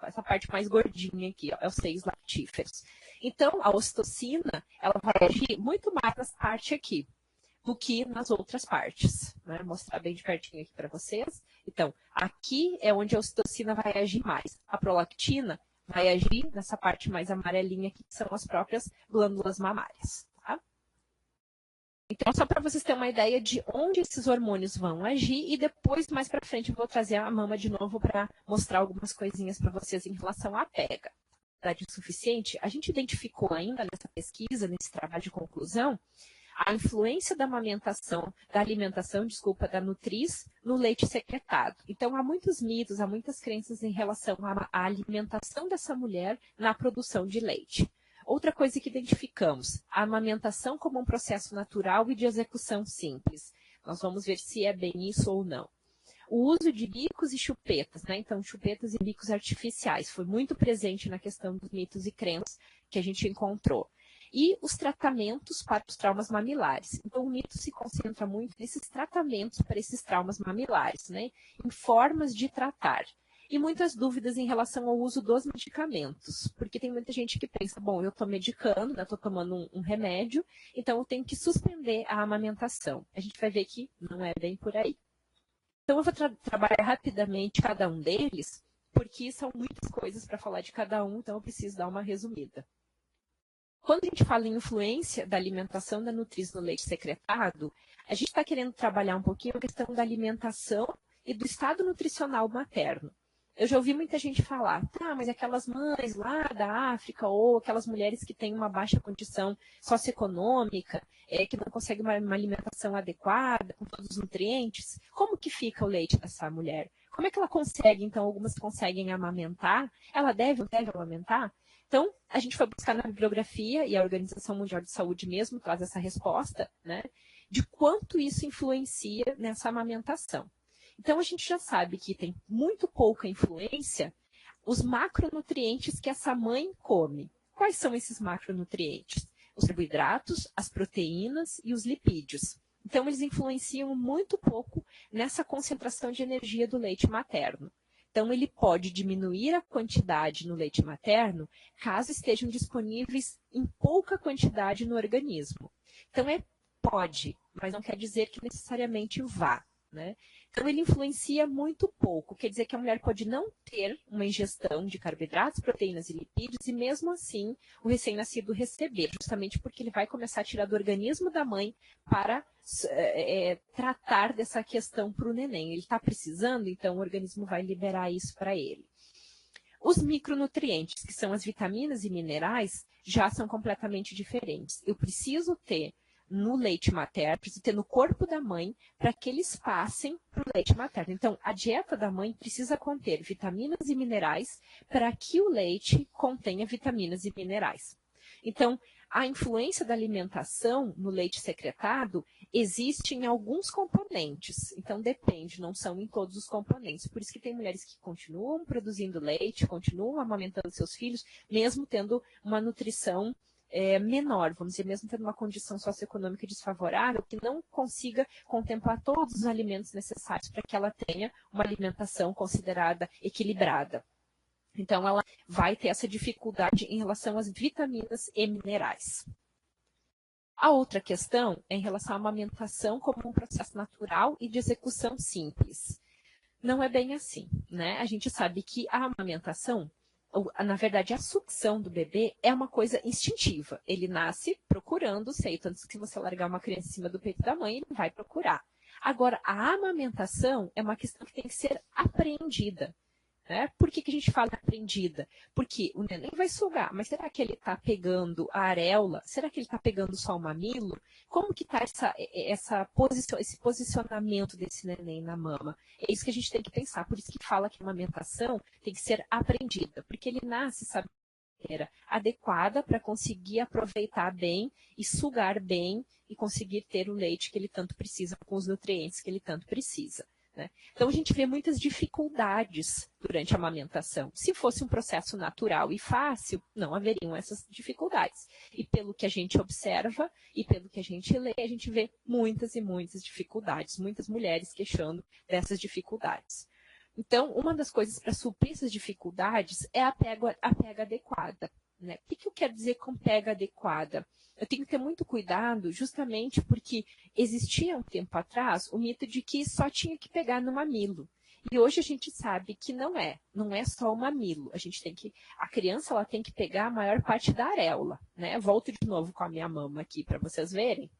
essa parte mais gordinha aqui, ó, é os seios lactíferos. Então, a ocitocina, ela vai agir muito mais nessa parte aqui do que nas outras partes. Né? Vou mostrar bem de pertinho aqui para vocês. Então, aqui é onde a ocitocina vai agir mais. A prolactina vai agir nessa parte mais amarelinha aqui, que são as próprias glândulas mamárias. Tá? Então, só para vocês terem uma ideia de onde esses hormônios vão agir e depois, mais para frente, eu vou trazer a mama de novo para mostrar algumas coisinhas para vocês em relação à pega. Suficiente, a gente identificou ainda nessa pesquisa, nesse trabalho de conclusão, a influência da alimentação, da nutriz, no leite secretado. Então, há muitos mitos, há muitas crenças em relação à alimentação dessa mulher na produção de leite. Outra coisa que identificamos, a amamentação como um processo natural e de execução simples. Nós vamos ver se é bem isso ou não. O uso de bicos e chupetas, né? Então, chupetas e bicos artificiais, foi muito presente na questão dos mitos e crenças que a gente encontrou. e os tratamentos para os traumas mamilares. Então, o mito se concentra muito nesses tratamentos para esses traumas mamilares, né? Em formas de tratar. E muitas dúvidas em relação ao uso dos medicamentos, porque tem muita gente que pensa, bom, eu estou medicando, estou tomando um remédio, então eu tenho que suspender a amamentação. A gente vai ver que não é bem por aí. Então, eu vou trabalhar rapidamente cada um deles, porque são muitas coisas para falar de cada um, então eu preciso dar uma resumida. Quando a gente fala em influência da alimentação da nutriz no leite secretado, a gente está querendo trabalhar um pouquinho a questão da alimentação e do estado nutricional materno. Eu já ouvi muita gente falar, tá, mas aquelas mães lá da África ou aquelas mulheres que têm uma baixa condição socioeconômica, que não conseguem uma alimentação adequada, com todos os nutrientes, como que fica o leite dessa mulher? Como é que ela consegue, então, algumas conseguem amamentar? Ela deve ou deve amamentar? Então, a gente foi buscar na bibliografia, e a Organização Mundial de Saúde mesmo traz essa resposta, né, de quanto isso influencia nessa amamentação. Então, a gente já sabe que tem muito pouca influência os macronutrientes que essa mãe come. Quais são esses macronutrientes? Os carboidratos, as proteínas e os lipídios. Então, eles influenciam muito pouco nessa concentração de energia do leite materno. Então, ele pode diminuir a quantidade no leite materno caso estejam disponíveis em pouca quantidade no organismo. Então, pode, mas não quer dizer que necessariamente vá, né? Então, ele influencia muito pouco. Quer dizer que a mulher pode não ter uma ingestão de carboidratos, proteínas e lipídios, e mesmo assim o recém-nascido receber, justamente porque ele vai começar a tirar do organismo da mãe para tratar dessa questão para o neném. Ele está precisando, então o organismo vai liberar isso para ele. Os micronutrientes, que são as vitaminas e minerais, já são completamente diferentes. Eu preciso ter no leite materno, precisa ter no corpo da mãe para que eles passem para o leite materno. Então, a dieta da mãe precisa conter vitaminas e minerais para que o leite contenha vitaminas e minerais. Então, a influência da alimentação no leite secretado existe em alguns componentes. Então, depende, não são em todos os componentes. Por isso que tem mulheres que continuam produzindo leite, continuam amamentando seus filhos, mesmo tendo uma nutrição menor, vamos dizer, mesmo tendo uma condição socioeconômica desfavorável, que não consiga contemplar todos os alimentos necessários para que ela tenha uma alimentação considerada equilibrada. Então, ela vai ter essa dificuldade em relação às vitaminas e minerais. A outra questão é em relação à amamentação como um processo natural e de execução simples. Não é bem assim, né? A gente sabe que a amamentação, na verdade, a sucção do bebê é uma coisa instintiva. Ele nasce procurando o seio, tanto que se você largar uma criança em cima do peito da mãe, ele vai procurar. Agora, a amamentação é uma questão que tem que ser apreendida. Né? Por que a gente fala aprendida? Porque o neném vai sugar, mas será que ele está pegando a areola? Será que ele está pegando só o mamilo? Como que está esse posicionamento desse neném na mama? É isso que a gente tem que pensar. Por isso que fala que a amamentação tem que ser aprendida, porque ele nasce, sabe, adequada para conseguir aproveitar bem e sugar bem e conseguir ter o leite que ele tanto precisa, com os nutrientes que ele tanto precisa. Né? Então, a gente vê muitas dificuldades durante a amamentação. Se fosse um processo natural e fácil, não haveriam essas dificuldades. E pelo que a gente observa e pelo que a gente lê, a gente vê muitas e muitas dificuldades, muitas mulheres queixando dessas dificuldades. Então, uma das coisas para suprir essas dificuldades é a pega adequada. Né? O que eu quero dizer com pega adequada? Eu tenho que ter muito cuidado justamente porque existia um tempo atrás o mito de que só tinha que pegar no mamilo. E hoje a gente sabe que não é só o mamilo. A criança ela tem que pegar a maior parte da areola. Né? Volto de novo com a minha mama aqui para vocês verem.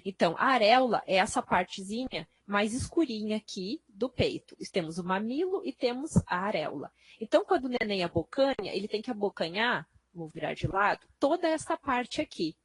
Então, a areola é essa partezinha mais escurinha aqui do peito. Temos o mamilo e temos a areola. Então, quando o neném abocanha, ele tem que abocanhar, vou virar de lado, toda essa parte aqui.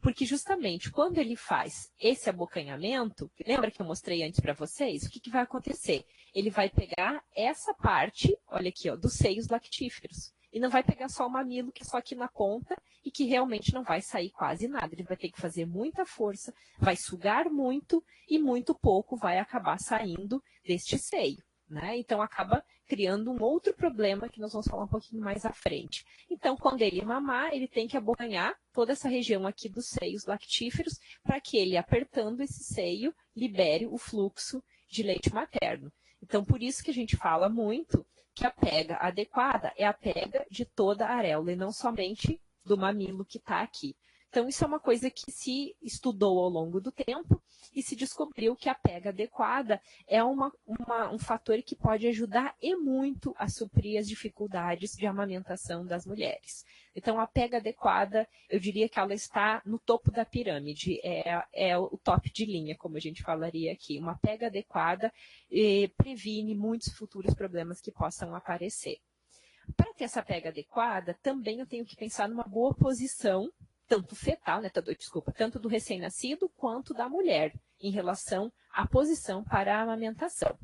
Porque justamente quando ele faz esse abocanhamento, lembra que eu mostrei antes para vocês? O que vai acontecer? Ele vai pegar essa parte, olha aqui, ó, dos seios lactíferos. E não vai pegar só o mamilo, que é só aqui na ponta, e que realmente não vai sair quase nada. Ele vai ter que fazer muita força, vai sugar muito, e muito pouco vai acabar saindo deste seio. Né? Então, acaba criando um outro problema que nós vamos falar um pouquinho mais à frente. Então, quando ele mamar, ele tem que abocanhar toda essa região aqui dos seios lactíferos para que ele, apertando esse seio, libere o fluxo de leite materno. Então, por isso que a gente fala muito que a pega adequada é a pega de toda a areola e não somente do mamilo que está aqui. Então, isso é uma coisa que se estudou ao longo do tempo e se descobriu que a pega adequada é um fator que pode ajudar e muito a suprir as dificuldades de amamentação das mulheres. Então, a pega adequada, eu diria que ela está no topo da pirâmide, é o top de linha, como a gente falaria aqui. Uma pega adequada previne muitos futuros problemas que possam aparecer. Para ter essa pega adequada, também eu tenho que pensar numa boa posição, tanto fetal, né, tanto do recém-nascido quanto da mulher, em relação à posição para a amamentação.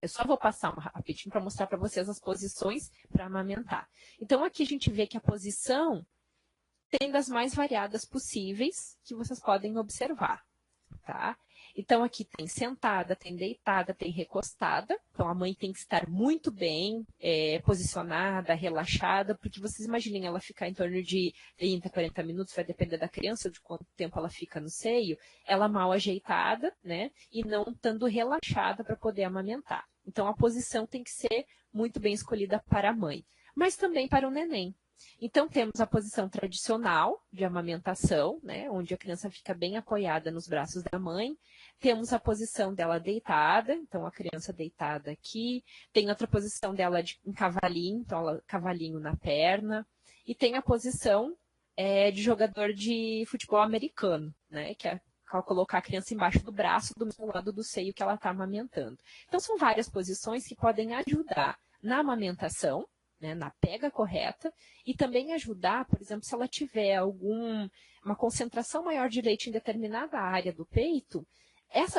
Eu só vou passar rapidinho para mostrar para vocês as posições para amamentar. Então, aqui a gente vê que a posição tem das mais variadas possíveis que vocês podem observar, tá? Então, aqui tem sentada, tem deitada, tem recostada. Então, a mãe tem que estar muito bem posicionada, relaxada, porque vocês imaginem ela ficar em torno de 30, 40 minutos, vai depender da criança, de quanto tempo ela fica no seio, ela mal ajeitada, né? E não estando relaxada para poder amamentar. Então, a posição tem que ser muito bem escolhida para a mãe, mas também para o neném. Então, temos a posição tradicional de amamentação, né, onde a criança fica bem apoiada nos braços da mãe. Temos a posição dela deitada, então a criança deitada aqui. Tem outra posição dela em cavalinho, então ela, cavalinho na perna. E tem a posição de jogador de futebol americano, né, que é colocar a criança embaixo do braço, do mesmo lado do seio que ela está amamentando. Então, são várias posições que podem ajudar na amamentação, né, na pega correta, e também ajudar, por exemplo, se ela tiver uma concentração maior de leite em determinada área do peito,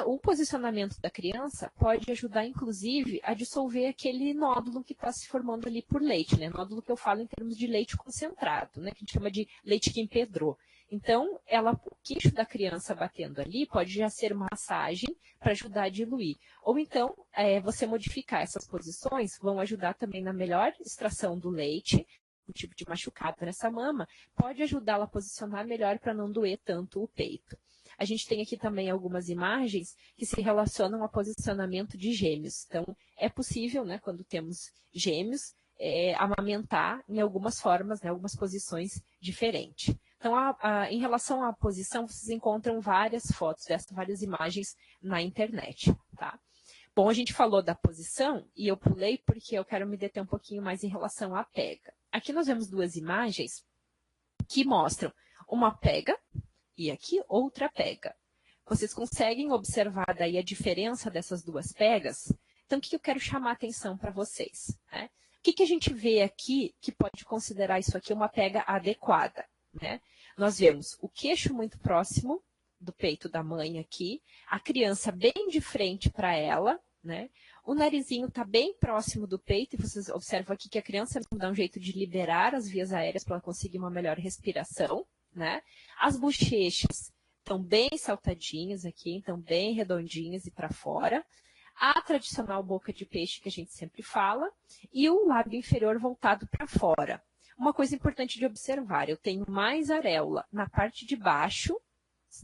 o posicionamento da criança pode ajudar, inclusive, a dissolver aquele nódulo que está se formando ali por leite, né? Nódulo que eu falo em termos de leite concentrado, né? Que a gente chama de leite que empedrou. Então, o queixo da criança batendo ali pode já ser uma massagem para ajudar a diluir. Ou então, você modificar essas posições vão ajudar também na melhor extração do leite, o tipo de machucado nessa mama, pode ajudá-la a posicionar melhor para não doer tanto o peito. A gente tem aqui também algumas imagens que se relacionam ao posicionamento de gêmeos. Então, é possível, né, quando temos gêmeos, amamentar em algumas formas, né, algumas posições diferentes. Então, em relação à posição, vocês encontram várias fotos várias imagens na internet, tá? Bom, a gente falou da posição e eu pulei porque eu quero me deter um pouquinho mais em relação à pega. Aqui nós vemos duas imagens que mostram uma pega e aqui outra pega. Vocês conseguem observar daí a diferença dessas duas pegas? Então, o que eu quero chamar a atenção para vocês, né? O que a gente vê aqui que pode considerar isso aqui uma pega adequada, né? Nós vemos o queixo muito próximo do peito da mãe aqui, a criança bem de frente para ela, né? O narizinho está bem próximo do peito, e vocês observam aqui que a criança dá um jeito de liberar as vias aéreas para ela conseguir uma melhor respiração, né? As bochechas estão bem saltadinhas aqui, estão bem redondinhas e para fora. A tradicional boca de peixe que a gente sempre fala, e o lábio inferior voltado para fora. Uma coisa importante de observar, eu tenho mais areola na parte de baixo,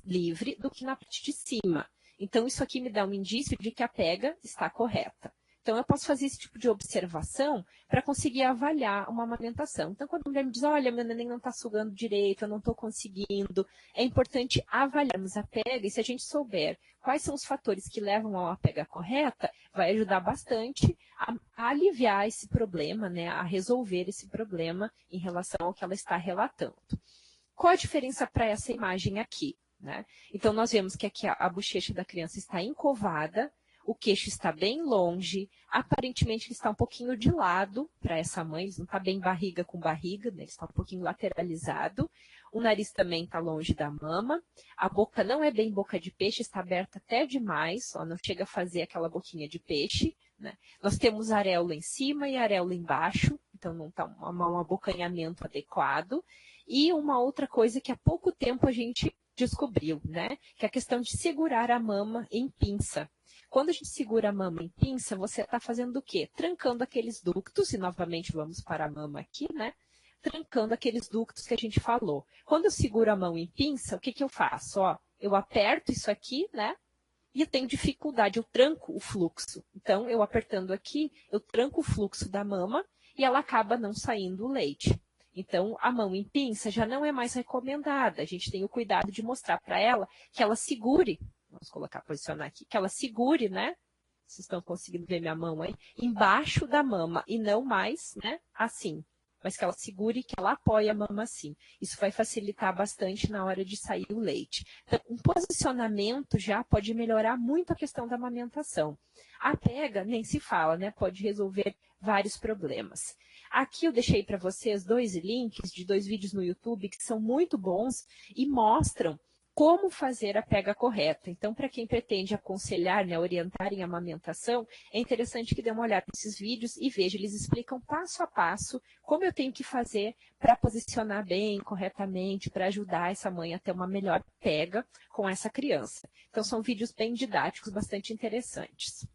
livre, do que na parte de cima. Então, isso aqui me dá um indício de que a pega está correta. Então, eu posso fazer esse tipo de observação para conseguir avaliar uma amamentação. Então, quando a mulher me diz, olha, meu neném não está sugando direito, eu não estou conseguindo, é importante avaliarmos a pega, e se a gente souber quais são os fatores que levam a uma pega correta, vai ajudar bastante a aliviar esse problema, né, a resolver esse problema em relação ao que ela está relatando. Qual a diferença para essa imagem aqui, né? Então, nós vemos que aqui a bochecha da criança está encovada, o queixo está bem longe, aparentemente ele está um pouquinho de lado para essa mãe, ele não está bem barriga com barriga, né? Ele está um pouquinho lateralizado, o nariz também está longe da mama, a boca não é bem boca de peixe, está aberta até demais, ó, não chega a fazer aquela boquinha de peixe, né? Nós temos areola em cima e areola embaixo, então não está um abocanhamento adequado, e uma outra coisa que há pouco tempo a gente descobriu, né? Que é a questão de segurar a mama em pinça. Quando a gente segura a mama em pinça, você está fazendo o quê? Trancando aqueles ductos, e novamente vamos para a mama aqui, né? Trancando aqueles ductos que a gente falou. Quando eu seguro a mão em pinça, o que, que eu faço? Ó, eu aperto isso aqui, né? E eu tenho dificuldade, eu tranco o fluxo. Então, eu apertando aqui, eu tranco o fluxo da mama e ela acaba não saindo o leite. Então, a mão em pinça já não é mais recomendada. A gente tem o cuidado de mostrar para ela que ela segure, vamos colocar, posicionar aqui, que ela segure, né? Vocês estão conseguindo ver minha mão aí? Embaixo da mama e não mais, né? Assim. Mas que ela segure, que ela apoie a mama assim. Isso vai facilitar bastante na hora de sair o leite. Então, um posicionamento já pode melhorar muito a questão da amamentação. A pega, nem se fala, né? Pode resolver vários problemas. Aqui eu deixei para vocês 2 links de 2 vídeos no YouTube que são muito bons e mostram como fazer a pega correta. Então, para quem pretende aconselhar, né, orientar em amamentação, é interessante que dê uma olhada nesses vídeos e veja, eles explicam passo a passo como eu tenho que fazer para posicionar bem, corretamente, para ajudar essa mãe a ter uma melhor pega com essa criança. Então, são vídeos bem didáticos, bastante interessantes.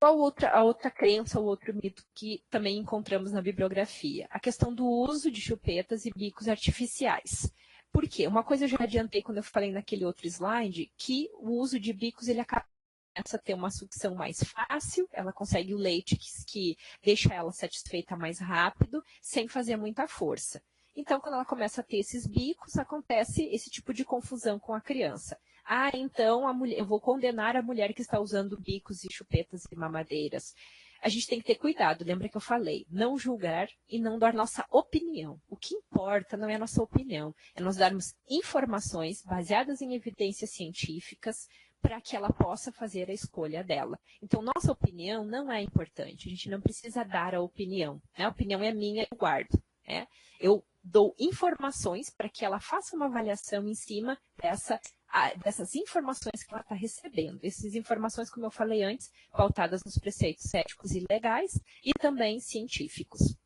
Qual a outra crença ou outro mito que também encontramos na bibliografia? A questão do uso de chupetas e bicos artificiais. Por quê? Uma coisa eu já adiantei quando eu falei naquele outro slide, que o uso de bicos ele acaba começa a ter uma sucção mais fácil, ela consegue o leite que deixa ela satisfeita mais rápido, sem fazer muita força. Então, quando ela começa a ter esses bicos, acontece esse tipo de confusão com a criança. Ah, então eu vou condenar a mulher que está usando bicos e chupetas e mamadeiras. A gente tem que ter cuidado, lembra que eu falei, não julgar e não dar nossa opinião. O que importa não é a nossa opinião, é nós darmos informações baseadas em evidências científicas para que ela possa fazer a escolha dela. Então, nossa opinião não é importante, a gente não precisa dar a opinião. Né? A opinião é minha, eu guardo. Né? Eu dou informações para que ela faça uma avaliação em cima dessas informações que ela está recebendo. Essas informações, como eu falei antes, pautadas nos preceitos éticos e legais e também científicos.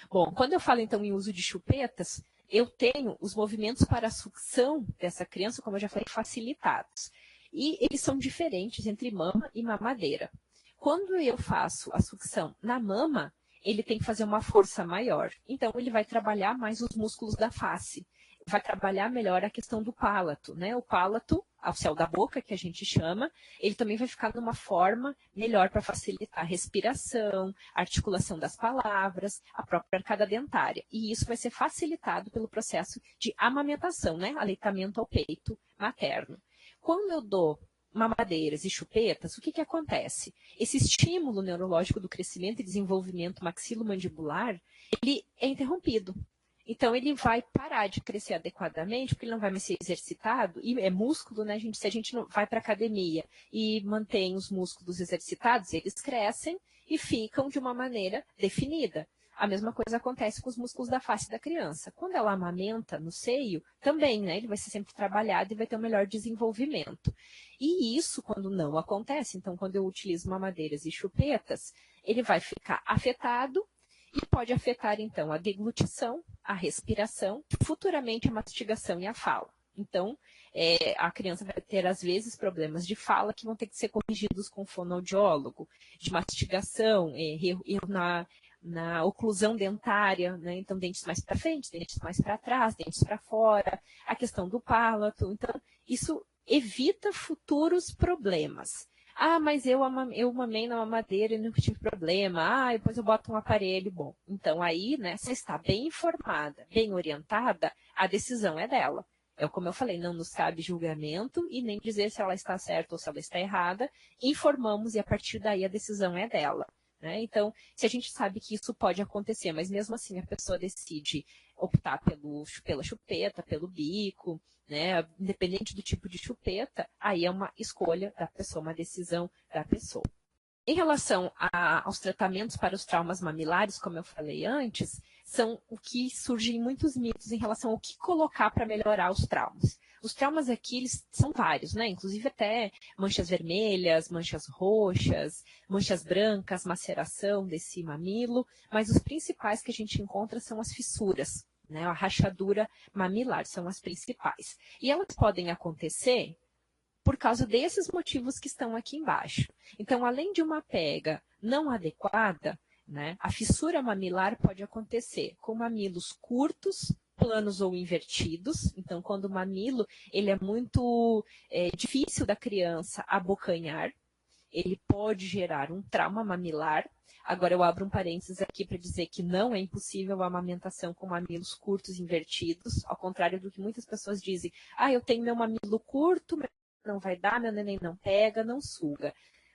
Bom, quando eu falo então em uso de chupetas, eu tenho os movimentos para a sucção dessa criança, como eu já falei, facilitados. E eles são diferentes entre mama e mamadeira. Quando eu faço a sucção na mama, ele tem que fazer uma força maior. Então, ele vai trabalhar mais os músculos da face. Vai trabalhar melhor a questão do palato, né? O palato, ao céu da boca, que a gente chama, ele também vai ficar numa forma melhor para facilitar a respiração, a articulação das palavras, a própria arcada dentária. E isso vai ser facilitado pelo processo de amamentação, né? Aleitamento ao peito materno. Quando eu dou mamadeiras e chupetas, o que acontece? Esse estímulo neurológico do crescimento e desenvolvimento maxilomandibular, ele é interrompido. Então, ele vai parar de crescer adequadamente, porque ele não vai mais ser exercitado, e é músculo, né, gente? Se a gente não vai para a academia e mantém os músculos exercitados, eles crescem e ficam de uma maneira definida. A mesma coisa acontece com os músculos da face da criança. Quando ela amamenta no seio, também, né? Ele vai ser sempre trabalhado e vai ter um melhor desenvolvimento. E isso quando não acontece, então quando eu utilizo mamadeiras e chupetas, ele vai ficar afetado e pode afetar, então, a deglutição, a respiração, futuramente a mastigação e a fala. Então, a criança vai ter, às vezes, problemas de fala que vão ter que ser corrigidos com fonoaudiólogo, de mastigação, erro na oclusão dentária, né? Então, dentes mais para frente, dentes mais para trás, dentes para fora, a questão do palato. Então, isso evita futuros problemas. Ah, mas eu mamei na mamadeira e não tive problema. Ah, depois eu boto um aparelho. Bom, então aí, né, você está bem informada, bem orientada, a decisão é dela. É como eu falei, não nos cabe julgamento e nem dizer se ela está certa ou se ela está errada. Informamos e a partir daí a decisão é dela. Né? Então, se a gente sabe que isso pode acontecer, mas mesmo assim a pessoa decide optar pela chupeta, pelo bico, né? Independente do tipo de chupeta, aí é uma escolha da pessoa, uma decisão da pessoa. Em relação aos tratamentos para os traumas mamilares, como eu falei antes, são o que surgem muitos mitos em relação ao que colocar para melhorar os traumas. Os traumas aqui, eles são vários, né? Inclusive até manchas vermelhas, manchas roxas, manchas brancas, maceração desse mamilo, mas os principais que a gente encontra são as fissuras, né? A rachadura mamilar são as principais. E elas podem acontecer por causa desses motivos que estão aqui embaixo. Então, além de uma pega não adequada, né, a fissura mamilar pode acontecer com mamilos curtos, planos ou invertidos. Então, quando o mamilo ele é muito difícil da criança abocanhar, ele pode gerar um trauma mamilar. Agora eu abro um parênteses aqui para dizer que não é impossível a amamentação com mamilos curtos invertidos, ao contrário do que muitas pessoas dizem. Eu tenho meu mamilo curto, não vai dar, meu neném não pega, não suga.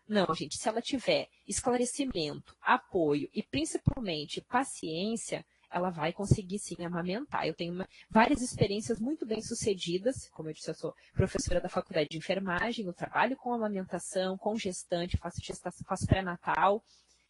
Não, gente, se ela tiver esclarecimento, apoio e principalmente paciência, ela vai conseguir sim amamentar. Eu tenho várias experiências muito bem sucedidas, como eu disse, eu sou professora da faculdade de enfermagem, eu trabalho com amamentação, com gestante, faço gestação, faço pré-natal,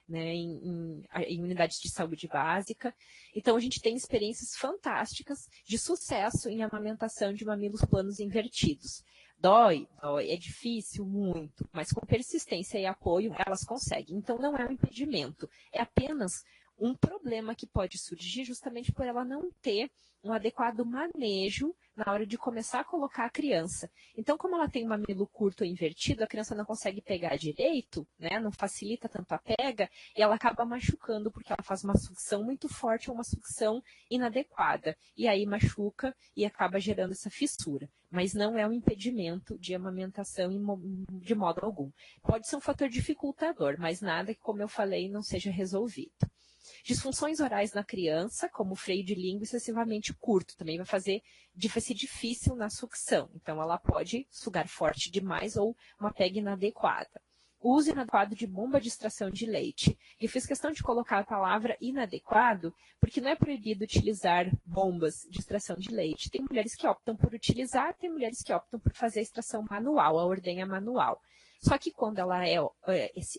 né, em unidades de saúde básica. Então, a gente tem experiências fantásticas de sucesso em amamentação de mamilos planos invertidos. Dói, é difícil, muito, mas com persistência e apoio elas conseguem. Então, não é um impedimento, é apenas um problema que pode surgir justamente por ela não ter um adequado manejo na hora de começar a colocar a criança. Então, como ela tem um mamilo curto ou invertido, a criança não consegue pegar direito, né, não facilita tanto a pega, e ela acaba machucando porque ela faz uma sucção muito forte ou uma sucção inadequada. E aí machuca e acaba gerando essa fissura. Mas não é um impedimento de amamentação de modo algum. Pode ser um fator dificultador, mas nada que, como eu falei, não seja resolvido. Disfunções orais na criança, como o freio de língua excessivamente curto, também vai ser difícil na sucção. Então, ela pode sugar forte demais ou uma pega inadequada. O uso inadequado de bomba de extração de leite. Eu fiz questão de colocar a palavra inadequado, porque não é proibido utilizar bombas de extração de leite. Tem mulheres que optam por utilizar, tem mulheres que optam por fazer a extração manual, a ordenha manual. Só que quando ela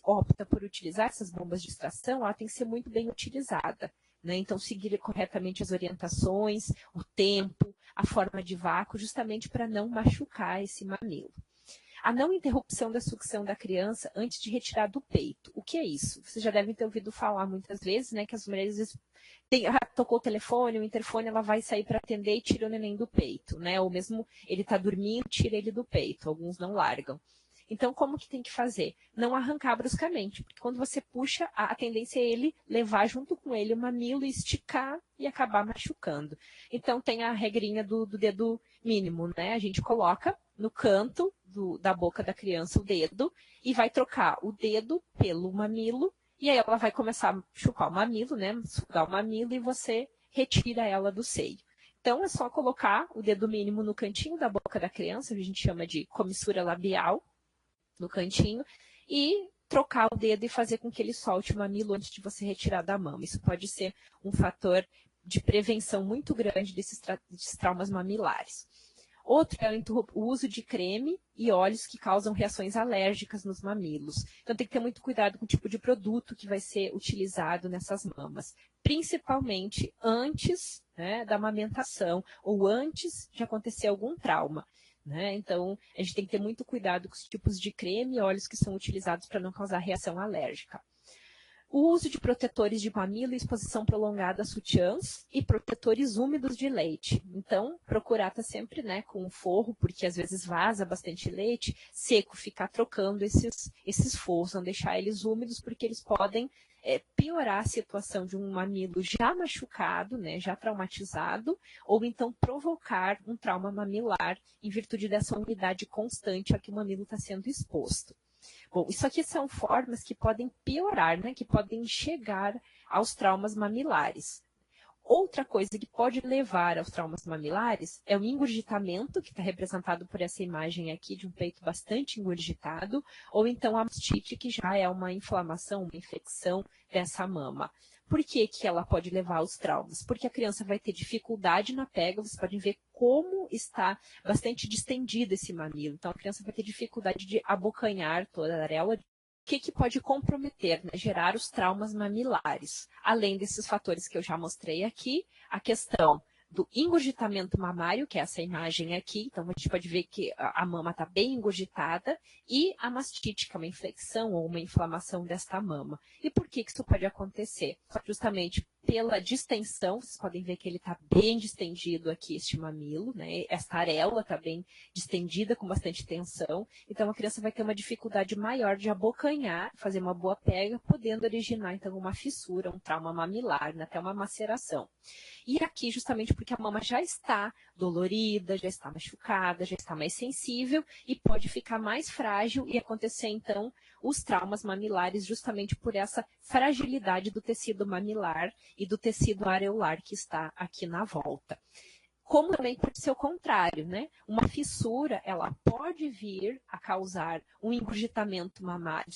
opta por utilizar essas bombas de extração, ela tem que ser muito bem utilizada, né? Então, seguir corretamente as orientações, o tempo, a forma de vácuo, justamente para não machucar esse mamilo. A não interrupção da sucção da criança antes de retirar do peito. O que é isso? Vocês já devem ter ouvido falar muitas vezes, né, que as mulheres às vezes tocou o telefone, o interfone, ela vai sair para atender e tira o neném do peito, né? Ou mesmo ele está dormindo, tira ele do peito. Alguns não largam. Então, como que tem que fazer? Não arrancar bruscamente, porque quando você puxa, a tendência é ele levar junto com ele o mamilo, esticar e acabar machucando. Então, tem a regrinha do dedo mínimo, né? A gente coloca no canto da boca da criança o dedo e vai trocar o dedo pelo mamilo, e aí ela vai começar a chupar o mamilo, né? Sugar o mamilo e você retira ela do seio. Então, é só colocar o dedo mínimo no cantinho da boca da criança, que a gente chama de comissura labial, no cantinho, e trocar o dedo e fazer com que ele solte o mamilo antes de você retirar da mama. Isso pode ser um fator de prevenção muito grande desses traumas mamilares. Outro é o uso de creme e óleos que causam reações alérgicas nos mamilos. Então tem que ter muito cuidado com o tipo de produto que vai ser utilizado nessas mamas, principalmente antes, né, da amamentação ou antes de acontecer algum trauma. Né? Então, a gente tem que ter muito cuidado com os tipos de creme e óleos que são utilizados para não causar reação alérgica. O uso de protetores de mamilo e exposição prolongada a sutiãs e protetores úmidos de leite. Então, procurar estar sempre, né, com um forro, porque às vezes vaza bastante leite, seco, ficar trocando esses forros, não deixar eles úmidos, porque eles podem piorar a situação de um mamilo já machucado, né, já traumatizado, ou então provocar um trauma mamilar em virtude dessa umidade constante a que o mamilo está sendo exposto. Bom, isso aqui são formas que podem piorar, né, que podem chegar aos traumas mamilares. Outra coisa que pode levar aos traumas mamilares é o engurgitamento, que está representado por essa imagem aqui de um peito bastante engurgitado, ou então a mastite, que já é uma inflamação, uma infecção dessa mama. Por que que ela pode levar aos traumas? Porque a criança vai ter dificuldade na pega, vocês podem ver como está bastante distendido esse mamilo. Então, a criança vai ter dificuldade de abocanhar toda a areola. O que pode comprometer, né, gerar os traumas mamilares? Além desses fatores que eu já mostrei aqui, a questão do engurgitamento mamário, que é essa imagem aqui, então a gente pode ver que a mama está bem engurgitada, e a mastite, que é uma infecção ou uma inflamação desta mama. E por que isso pode acontecer? Justamente pela distensão, vocês podem ver que ele está bem distendido aqui, este mamilo, né? Esta areola está bem distendida, com bastante tensão, então a criança vai ter uma dificuldade maior de abocanhar, fazer uma boa pega, podendo originar então uma fissura, um trauma mamilar, né? Até uma maceração. E aqui justamente porque a mama já está dolorida, já está machucada, já está mais sensível e pode ficar mais frágil e acontecer então os traumas mamilares justamente por essa fragilidade do tecido mamilar e do tecido areolar que está aqui na volta. Como também pode ser o contrário, né? Uma fissura, ela pode vir a causar um engurgitamento mamário,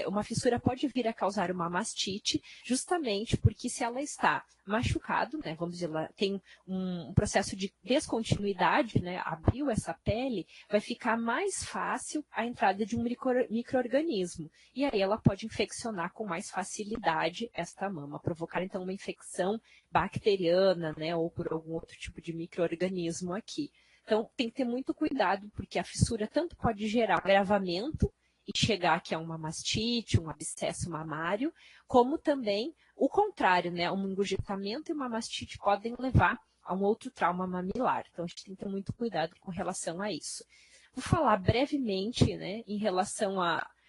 uma fissura pode vir a causar uma mastite, justamente porque se ela está machucado, né? Vamos dizer, ela tem um processo de descontinuidade, né? Abriu essa pele, vai ficar mais fácil a entrada de um micro-organismo. E aí ela pode infeccionar com mais facilidade esta mama, provocar então uma infecção bacteriana, né, ou por algum outro tipo de micro-organismo aqui. Então, tem que ter muito cuidado, porque a fissura tanto pode gerar agravamento e chegar aqui a uma mastite, um abscesso mamário, como também o contrário, né, um engurgitamento e uma mastite podem levar a um outro trauma mamilar. Então, a gente tem que ter muito cuidado com relação a isso. Vou falar brevemente, né, em relação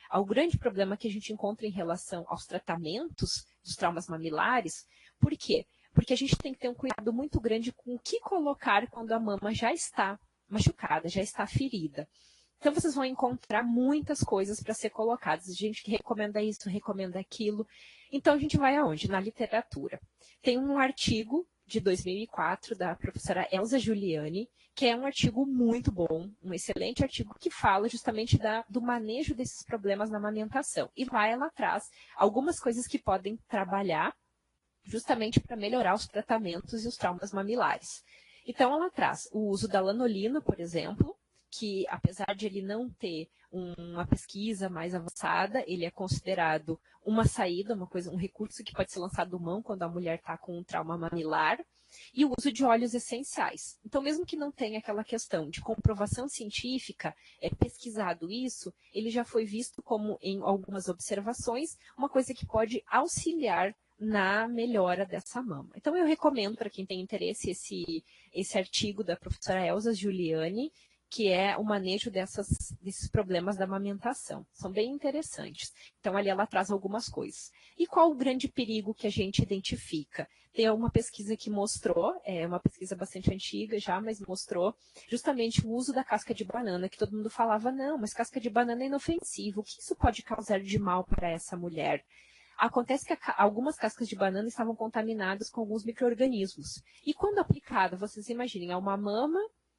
ao grande problema que a gente encontra em relação aos tratamentos dos traumas mamilares. Por quê? Porque a gente tem que ter um cuidado muito grande com o que colocar quando a mama já está machucada, já está ferida. Então, vocês vão encontrar muitas coisas para ser colocadas. A gente que recomenda isso, recomenda aquilo. Então, a gente vai aonde? Na literatura. Tem um artigo de 2004 da professora Elza Giuliani, que é um artigo muito bom, um excelente artigo que fala justamente do manejo desses problemas na amamentação. E lá ela traz algumas coisas que podem trabalhar justamente para melhorar os tratamentos e os traumas mamilares. Então, ela traz o uso da lanolina, por exemplo, que apesar de ele não ter uma pesquisa mais avançada, ele é considerado uma saída, um recurso que pode ser lançado mão quando a mulher está com um trauma mamilar, e o uso de óleos essenciais. Então, mesmo que não tenha aquela questão de comprovação científica, pesquisado isso, ele já foi visto como, em algumas observações, uma coisa que pode auxiliar na melhora dessa mama. Então, eu recomendo para quem tem interesse esse artigo da professora Elza Giuliani, que é o manejo desses problemas da amamentação. São bem interessantes. Então, ali ela traz algumas coisas. E qual o grande perigo que a gente identifica? Tem uma pesquisa que mostrou, é uma pesquisa bastante antiga já, mas mostrou justamente o uso da casca de banana, que todo mundo falava, não, mas casca de banana é inofensivo. O que isso pode causar de mal para essa mulher? Acontece que algumas cascas de banana estavam contaminadas com alguns micro-organismos. E quando aplicada, vocês imaginem, a uma mama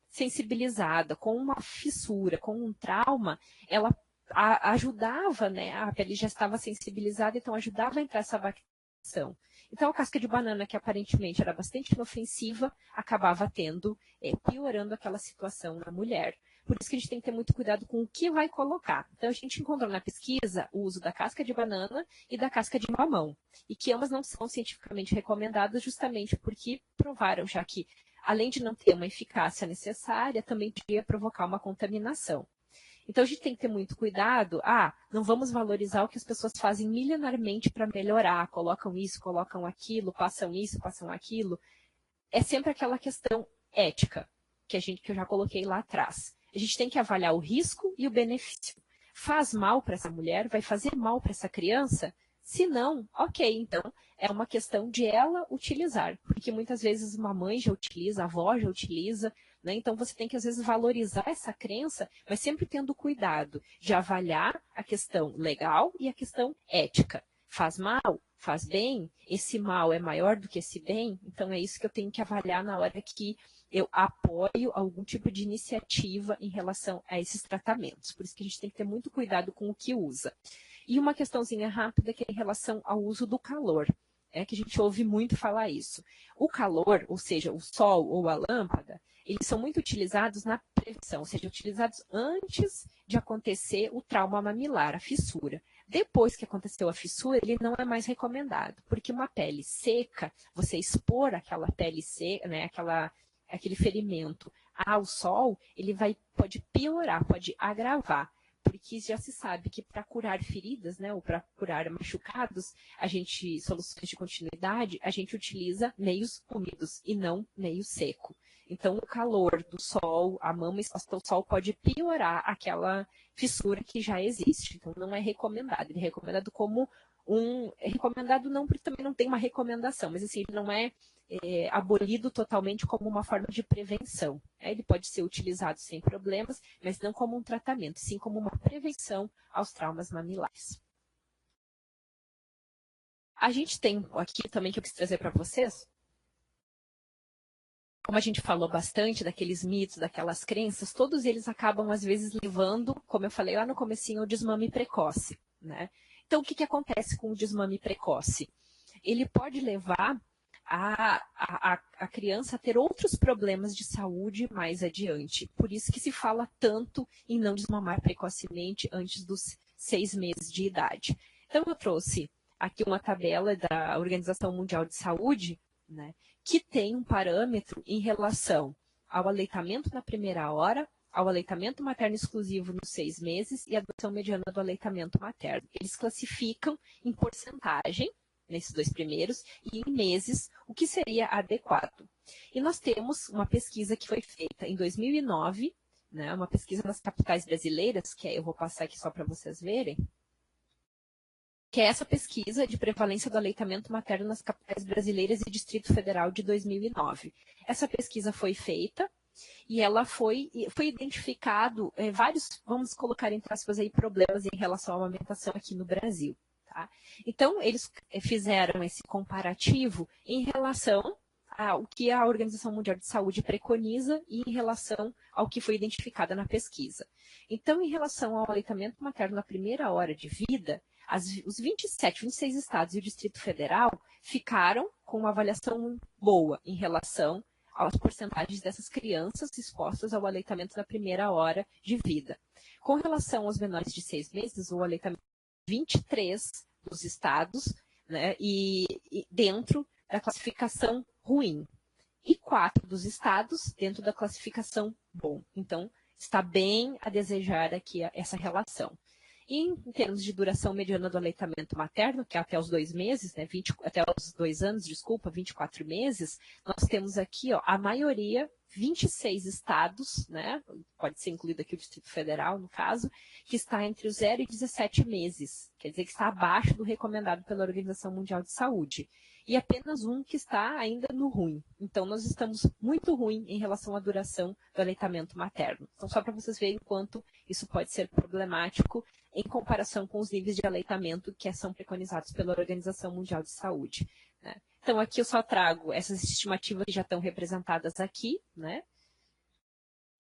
sensibilizada, com uma fissura, com um trauma, ela ajudava, né? A pele já estava sensibilizada, então ajudava a entrar essa bacteriação. Então, a casca de banana, que aparentemente era bastante inofensiva, acabava piorando aquela situação na mulher. Por isso que a gente tem que ter muito cuidado com o que vai colocar. Então, a gente encontrou na pesquisa o uso da casca de banana e da casca de mamão, e que ambas não são cientificamente recomendadas justamente porque provaram já que, além de não ter uma eficácia necessária, também podia provocar uma contaminação. Então, a gente tem que ter muito cuidado. Não vamos valorizar o que as pessoas fazem milenarmente para melhorar. Colocam isso, colocam aquilo, passam isso, passam aquilo. É sempre aquela questão ética, que eu já coloquei lá atrás. A gente tem que avaliar o risco e o benefício. Faz mal para essa mulher? Vai fazer mal para essa criança? Se não, ok, então é uma questão de ela utilizar, porque muitas vezes uma mãe já utiliza, a avó já utiliza, né? Então você tem que às vezes valorizar essa crença, mas sempre tendo cuidado de avaliar a questão legal e a questão ética. Faz mal? Faz bem? Esse mal é maior do que esse bem? Então é isso que eu tenho que avaliar na hora que eu apoio algum tipo de iniciativa em relação a esses tratamentos. Por isso que a gente tem que ter muito cuidado com o que usa. E uma questãozinha rápida que é em relação ao uso do calor. Que a gente ouve muito falar isso. O calor, ou seja, o sol ou a lâmpada, eles são muito utilizados na prevenção, ou seja, utilizados antes de acontecer o trauma mamilar, a fissura. Depois que aconteceu a fissura, ele não é mais recomendado, porque uma pele seca, você expor aquela pele seca, né, aquele ferimento ao sol, ele pode piorar, pode agravar. que já se sabe que para curar feridas, né, ou para curar machucados, soluções de continuidade, a gente utiliza meios úmidos e não meio seco. Então, o calor do sol, a mama exposta ao sol pode piorar aquela fissura que já existe. Então, não é recomendado. Ele é recomendado como recomendado não, porque também não tem uma recomendação, mas assim, ele não é abolido totalmente como uma forma de prevenção. Ele pode ser utilizado sem problemas, mas não como um tratamento, sim como uma prevenção aos traumas mamilares. A gente tem aqui também que eu quis trazer para vocês, como a gente falou bastante daqueles mitos, daquelas crenças, todos eles acabam às vezes levando, como eu falei lá no comecinho, ao desmame precoce, né? Então, o que acontece com o desmame precoce? Ele pode levar a criança a ter outros problemas de saúde mais adiante. Por isso que se fala tanto em não desmamar precocemente antes dos 6 meses de idade. Então, eu trouxe aqui uma tabela da Organização Mundial de Saúde, né, que tem um parâmetro em relação ao aleitamento na primeira hora, ao aleitamento materno exclusivo nos 6 meses e a duração mediana do aleitamento materno. Eles classificam em porcentagem, nesses 2 primeiros, e em meses, o que seria adequado. E nós temos uma pesquisa que foi feita em 2009, né, uma pesquisa nas capitais brasileiras, que eu vou passar aqui só para vocês verem, que é essa pesquisa de prevalência do aleitamento materno nas capitais brasileiras e Distrito Federal de 2009. Essa pesquisa foi feita e ela foi identificado vários, vamos colocar entre aspas aí, problemas em relação à amamentação aqui no Brasil. Tá? Então, eles fizeram esse comparativo em relação ao que a Organização Mundial de Saúde preconiza e em relação ao que foi identificado na pesquisa. Então, em relação ao aleitamento materno na primeira hora de vida, os 26 estados e o Distrito Federal ficaram com uma avaliação boa em relação às porcentagens dessas crianças expostas ao aleitamento na primeira hora de vida. Com relação aos menores de 6 meses, o aleitamento 23 dos estados, né, e dentro da classificação ruim, e 4 dos estados dentro da classificação bom. Então, está bem a desejar aqui essa relação. E em termos de duração mediana do aleitamento materno, que é até os 2 meses, né, até os 2 anos, 24 meses, nós temos aqui a maioria, 26 estados, né, pode ser incluído aqui o Distrito Federal, no caso, que está entre os 0 e 17 meses, quer dizer que está abaixo do recomendado pela Organização Mundial de Saúde. E apenas um que está ainda no ruim. Então, nós estamos muito ruim em relação à duração do aleitamento materno. Então, só para vocês verem quanto isso pode ser problemático em comparação com os níveis de aleitamento que são preconizados pela Organização Mundial de Saúde. Né? Então, aqui eu só trago essas estimativas que já estão representadas aqui, né?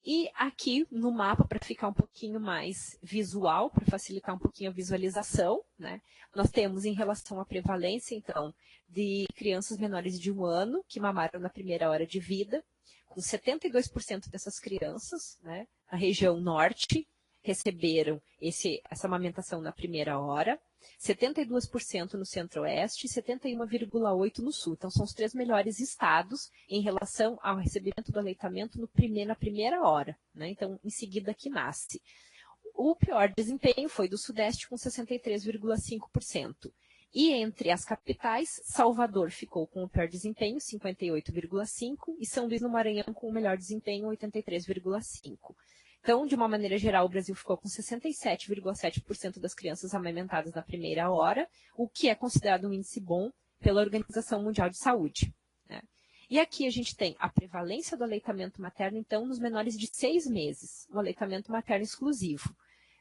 E aqui no mapa, para ficar um pouquinho mais visual, para facilitar um pouquinho a visualização, né, nós temos em relação à prevalência, então, de crianças menores de 1 ano que mamaram na primeira hora de vida, com 72% dessas crianças, né, na região norte, receberam essa amamentação na primeira hora, 72% no centro-oeste e 71,8% no sul. Então, são os 3 melhores estados em relação ao recebimento do aleitamento na primeira hora. Né? Então, em seguida que nasce. O pior desempenho foi do sudeste, com 63,5%. E entre as capitais, Salvador ficou com o pior desempenho, 58,5%, e São Luís no Maranhão com o melhor desempenho, 83,5%. Então, de uma maneira geral, o Brasil ficou com 67,7% das crianças amamentadas na primeira hora, o que é considerado um índice bom pela Organização Mundial de Saúde. Né? E aqui a gente tem a prevalência do aleitamento materno, então, nos menores de 6 meses, o aleitamento materno exclusivo.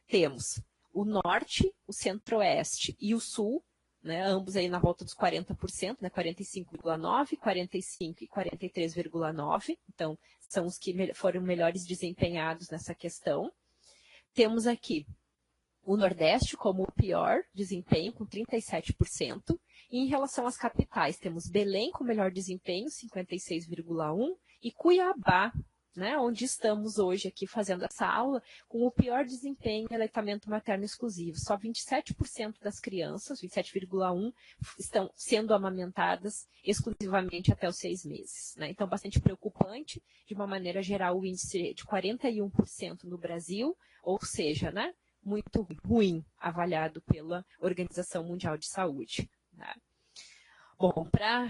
Temos o norte, o centro-oeste e o sul, né, ambos aí na volta dos 40%, né, 45,9%, 45% e 43,9%. Então, são os que foram melhores desempenhados nessa questão. Temos aqui o Nordeste como o pior desempenho, com 37%. E em relação às capitais, temos Belém com o melhor desempenho, 56,1%, e Cuiabá, né, onde estamos hoje aqui fazendo essa aula, com o pior desempenho em aleitamento materno exclusivo. Só 27% das crianças, 27,1%, estão sendo amamentadas exclusivamente até os 6 meses. Né? Então, bastante preocupante, de uma maneira geral, o índice de 41% no Brasil, ou seja, né, muito ruim, avaliado pela Organização Mundial de Saúde, né? Bom, para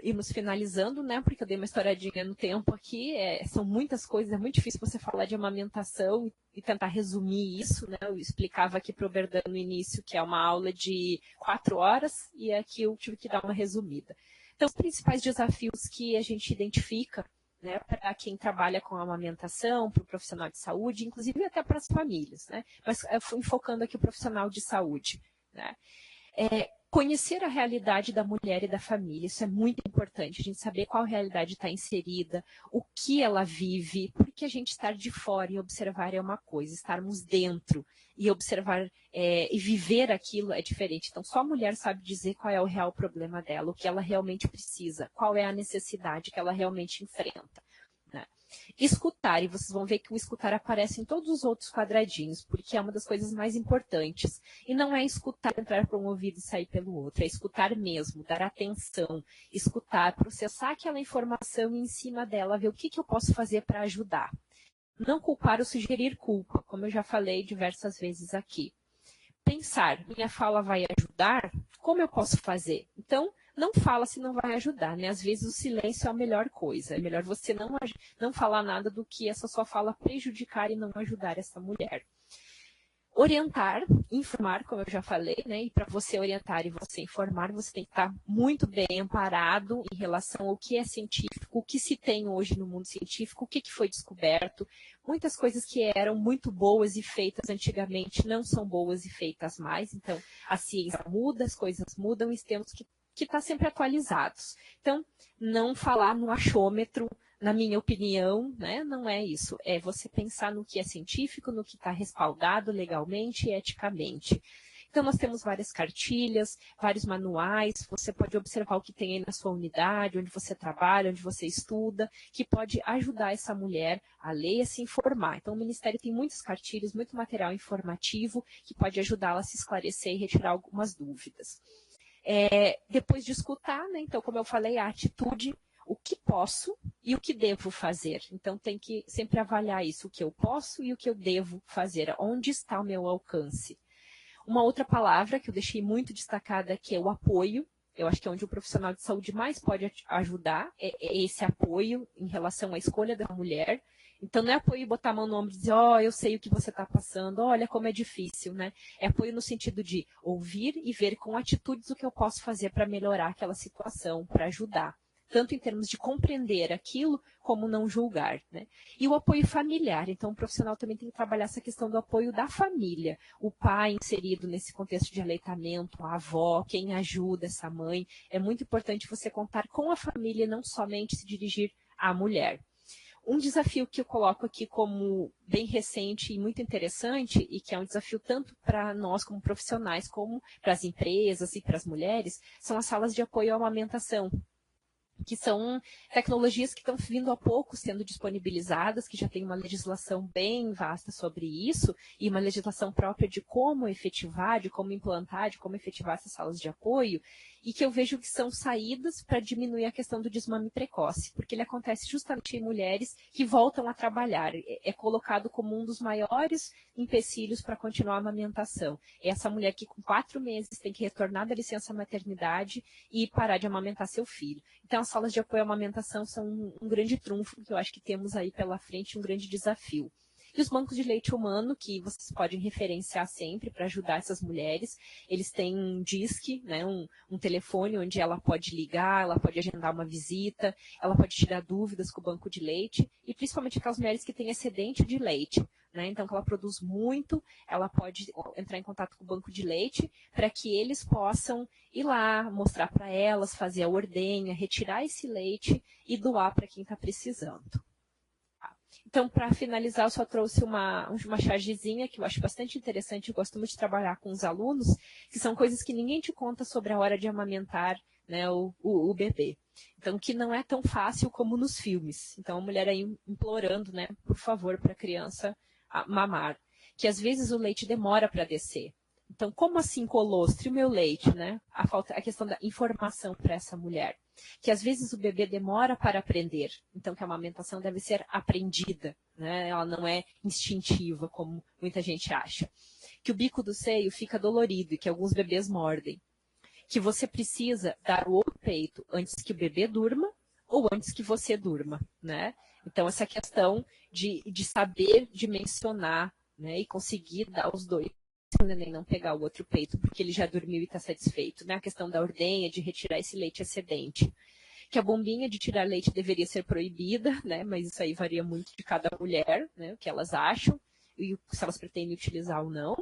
irmos finalizando, né, porque eu dei uma estouradinha no tempo aqui, são muitas coisas, é muito difícil você falar de amamentação e tentar resumir isso, né? Eu explicava aqui para o Berdan no início que é uma aula de 4 horas e aqui eu tive que dar uma resumida. Então, os principais desafios que a gente identifica, né, para quem trabalha com amamentação, para o profissional de saúde, inclusive até para as famílias, né? Mas eu fui enfocando aqui o profissional de saúde, né? Conhecer a realidade da mulher e da família, isso é muito importante, a gente saber qual realidade está inserida, o que ela vive, porque a gente estar de fora e observar é uma coisa, estarmos dentro e observar e viver aquilo é diferente. Então, só a mulher sabe dizer qual é o real problema dela, o que ela realmente precisa, qual é a necessidade que ela realmente enfrenta, né? Escutar, e vocês vão ver que o escutar aparece em todos os outros quadradinhos, porque é uma das coisas mais importantes. E não é escutar, entrar por um ouvido e sair pelo outro, é escutar mesmo, dar atenção, escutar, processar aquela informação e em cima dela ver o que eu posso fazer para ajudar. Não culpar ou sugerir culpa, como eu já falei diversas vezes aqui. Pensar, minha fala vai ajudar? Como eu posso fazer? Então, não fala se não vai ajudar, né? Às vezes o silêncio é a melhor coisa. É melhor você não falar nada do que essa sua fala prejudicar e não ajudar essa mulher. Orientar, informar, como eu já falei, né? E para você orientar e você informar, você tem que estar muito bem amparado em relação ao que é científico, o que se tem hoje no mundo científico, o que foi descoberto. Muitas coisas que eram muito boas e feitas antigamente não são boas e feitas mais. Então, a ciência muda, as coisas mudam e temos que estar sempre atualizados. Então, não falar no achômetro, na minha opinião, né, não é isso. É você pensar no que é científico, no que está respaldado legalmente e eticamente. Então, nós temos várias cartilhas, vários manuais, você pode observar o que tem aí na sua unidade, onde você trabalha, onde você estuda, que pode ajudar essa mulher a ler e a se informar. Então, o Ministério tem muitas cartilhas, muito material informativo, que pode ajudá-la a se esclarecer e retirar algumas dúvidas. Depois de escutar, né, então, como eu falei, a atitude, o que posso e o que devo fazer. Então, tem que sempre avaliar isso, o que eu posso e o que eu devo fazer, onde está o meu alcance. Uma outra palavra que eu deixei muito destacada aqui é o apoio. Eu acho que é onde o profissional de saúde mais pode ajudar, é esse apoio em relação à escolha da mulher. Então, não é apoio botar a mão no ombro e dizer, eu sei o que você está passando, olha como é difícil, né? É apoio no sentido de ouvir e ver com atitudes o que eu posso fazer para melhorar aquela situação, para ajudar. Tanto em termos de compreender aquilo, como não julgar, né? E o apoio familiar. Então, o profissional também tem que trabalhar essa questão do apoio da família. O pai inserido nesse contexto de aleitamento, a avó, quem ajuda essa mãe. É muito importante você contar com a família e não somente se dirigir à mulher. Um desafio que eu coloco aqui como bem recente e muito interessante, e que é um desafio tanto para nós como profissionais, como para as empresas e para as mulheres, são as salas de apoio à amamentação, que são tecnologias que estão vindo há pouco sendo disponibilizadas, que já tem uma legislação bem vasta sobre isso, e uma legislação própria de como efetivar, de como implantar, de como efetivar essas salas de apoio, e que eu vejo que são saídas para diminuir a questão do desmame precoce, porque ele acontece justamente em mulheres que voltam a trabalhar. É colocado como um dos maiores empecilhos para continuar a amamentação. É essa mulher que com 4 meses tem que retornar da licença maternidade e parar de amamentar seu filho. Então, as salas de apoio à amamentação são um grande trunfo que eu acho que temos aí pela frente, um grande desafio. E os bancos de leite humano, que vocês podem referenciar sempre para ajudar essas mulheres, eles têm um DISC, né, um telefone onde ela pode ligar, ela pode agendar uma visita, ela pode tirar dúvidas com o banco de leite, e principalmente aquelas mulheres que têm excedente de leite, né, então que ela produz muito, ela pode entrar em contato com o banco de leite para que eles possam ir lá, mostrar para elas, fazer a ordenha, retirar esse leite e doar para quem está precisando. Então, para finalizar, eu só trouxe uma chargezinha que eu acho bastante interessante, eu gosto muito de trabalhar com os alunos, que são coisas que ninguém te conta sobre a hora de amamentar, né, o bebê. Então, que não é tão fácil como nos filmes. Então, a mulher aí implorando, né, por favor, para a criança mamar. Que às vezes o leite demora para descer. Então, como assim colostre o meu leite, né? A questão da informação para essa mulher. Que às vezes o bebê demora para aprender. Então, que a amamentação deve ser aprendida, né? Ela não é instintiva, como muita gente acha. que o bico do seio fica dolorido e que alguns bebês mordem, que você precisa dar o outro peito antes que o bebê durma ou antes que você durma, né? Então, essa questão de saber dimensionar, né, e conseguir dar os dois, se o neném não pegar o outro peito, porque ele já dormiu e está satisfeito, né? A questão da ordenha, de retirar esse leite excedente. Que a bombinha de tirar leite deveria ser proibida, né? Mas isso aí varia muito de cada mulher, né? O que elas acham e se elas pretendem utilizar ou não.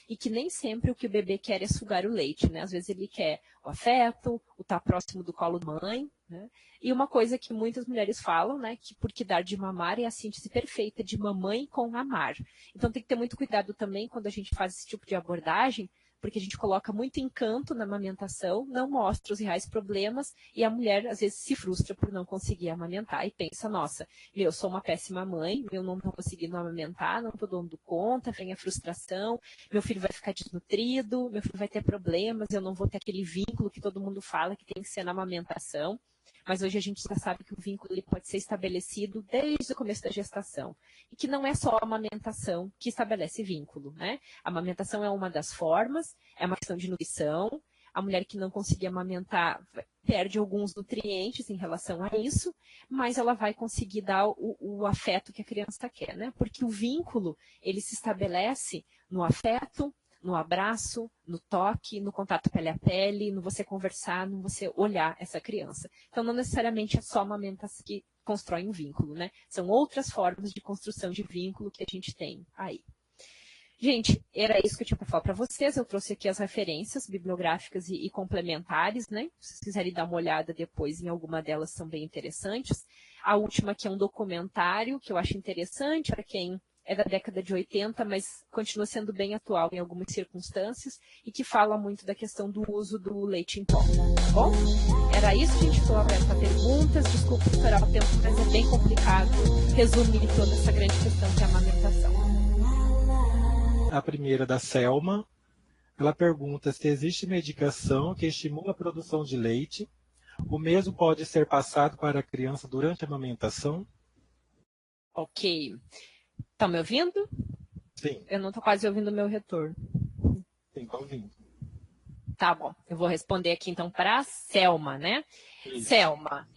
E que nem sempre o que o bebê quer é sugar o leite, né? Às vezes ele quer o afeto, o estar próximo do colo da mãe, né? E uma coisa que muitas mulheres falam, né? Que porque dar de mamar é a síntese perfeita de mamãe com amar. Então tem que ter muito cuidado também quando a gente faz esse tipo de abordagem, porque a gente coloca muito encanto na amamentação, não mostra os reais problemas e a mulher às vezes se frustra por não conseguir amamentar e pensa, nossa, eu sou uma péssima mãe, eu não estou conseguindo amamentar, não estou dando conta, vem a frustração, meu filho vai ficar desnutrido, meu filho vai ter problemas, eu não vou ter aquele vínculo que todo mundo fala que tem que ser na amamentação. Mas hoje a gente já sabe que o vínculo ele pode ser estabelecido desde o começo da gestação. E que não é só a amamentação que estabelece vínculo, né? A amamentação é uma das formas, é uma questão de nutrição. A mulher que não conseguir amamentar perde alguns nutrientes em relação a isso, mas ela vai conseguir dar o afeto que a criança quer, né? Porque o vínculo, ele se estabelece no afeto, no abraço, no toque, no contato pele a pele, no você conversar, no você olhar essa criança. Então, não necessariamente é só a amamentação que constrói um vínculo, né? São outras formas de construção de vínculo que a gente tem aí. Gente, era isso que eu tinha para falar para vocês. Eu trouxe aqui as referências bibliográficas e complementares, né? Se vocês quiserem dar uma olhada depois em alguma delas, são bem interessantes. A última aqui é um documentário que eu acho interessante para quem é da década de 80, mas continua sendo bem atual em algumas circunstâncias e que fala muito da questão do uso do leite em pó, tá bom? Era isso, gente. Estou aberta a perguntas. Desculpa esperar o tempo, mas é bem complicado resumir toda essa grande questão que é a amamentação. A primeira da Selma, ela pergunta se existe medicação que estimula a produção de leite. O mesmo pode ser passado para a criança durante a amamentação? Ok. Estão me ouvindo? Sim. Eu não estou quase ouvindo o meu retorno. Sim, estou ouvindo. Tá bom. Eu vou responder aqui então para a Selma, né? Isso. Selma,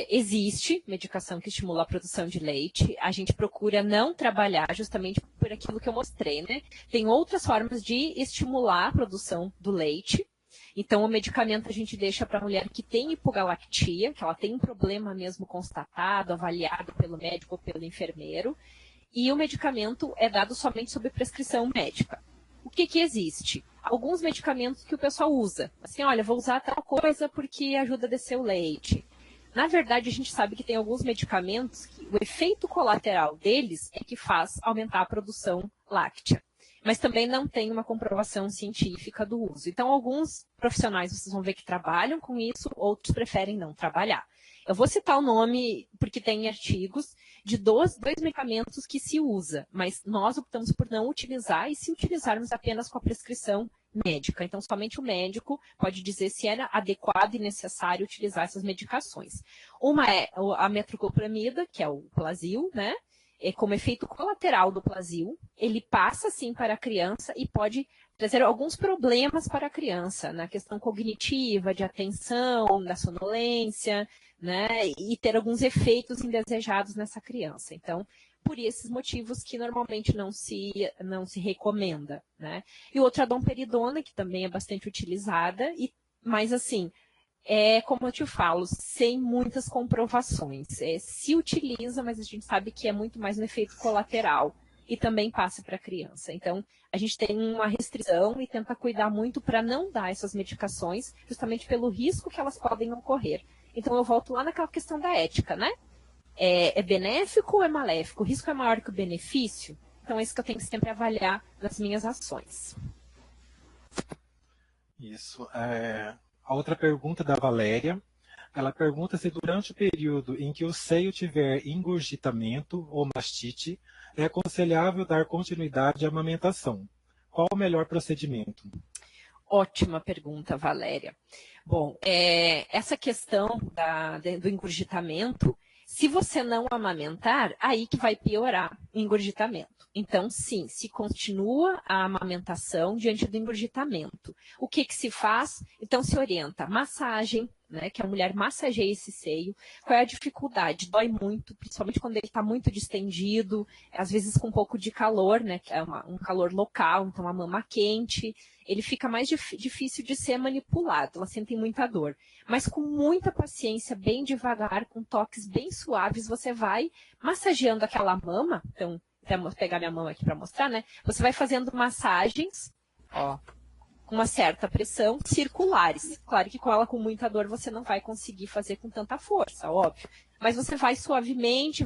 existe medicação que estimula a produção de leite. A gente procura não trabalhar justamente por aquilo que eu mostrei, né? Tem outras formas de estimular a produção do leite. Então, o medicamento a gente deixa para a mulher que tem hipogalactia, que ela tem um problema mesmo constatado, avaliado pelo médico ou pelo enfermeiro. E o medicamento é dado somente sob prescrição médica. O que existe? Alguns medicamentos que o pessoal usa. Assim, olha, vou usar tal coisa porque ajuda a descer o leite. Na verdade, a gente sabe que tem alguns medicamentos que o efeito colateral deles é que faz aumentar a produção láctea. Mas também não tem uma comprovação científica do uso. Então, alguns profissionais vocês vão ver que trabalham com isso, outros preferem não trabalhar. Eu vou citar o nome porque tem artigos de dois medicamentos que se usa, mas nós optamos por não utilizar e se utilizarmos apenas com a prescrição médica. Então, somente o médico pode dizer se era adequado e necessário utilizar essas medicações. Uma é a metoclopramida, que é o Plasil, né? Como efeito colateral do Plasil, ele passa sim para a criança e pode trazer alguns problemas para a criança, na questão cognitiva, de atenção, da sonolência, né, e ter alguns efeitos indesejados nessa criança. Então, por esses motivos que normalmente não se recomenda, né. E outra, a domperidona, que também é bastante utilizada, mas assim, como eu te falo, sem muitas comprovações. Se utiliza, mas a gente sabe que é muito mais um efeito colateral e também passa para a criança. Então, a gente tem uma restrição e tenta cuidar muito para não dar essas medicações, justamente pelo risco que elas podem ocorrer. Então, eu volto lá naquela questão da ética, né? É benéfico ou é maléfico? O risco é maior que o benefício? Então, é isso que eu tenho que sempre avaliar nas minhas ações. Isso. A outra pergunta da Valéria, ela pergunta se durante o período em que o seio tiver engurgitamento ou mastite, é aconselhável dar continuidade à amamentação. Qual o melhor procedimento? Ótima pergunta, Valéria. Bom, essa questão do engurgitamento, Se você não amamentar, aí que vai piorar o engurgitamento. Então, sim, se continua a amamentação diante do engurgitamento. O que se faz? Então, se orienta massagem, né, que a mulher massageia esse seio. Qual é a dificuldade? Dói muito, principalmente quando ele está muito distendido, às vezes com um pouco de calor, né, que é um calor local, então a mama quente, ele fica mais difícil de ser manipulado, elas sentem muita dor. Mas com muita paciência, bem devagar, com toques bem suaves, você vai massageando aquela mama. Então, vou pegar minha mão aqui para mostrar, né? Você vai fazendo massagens, ó, com uma certa pressão, circulares. Claro que com ela com muita dor você não vai conseguir fazer com tanta força, óbvio. Mas você vai suavemente,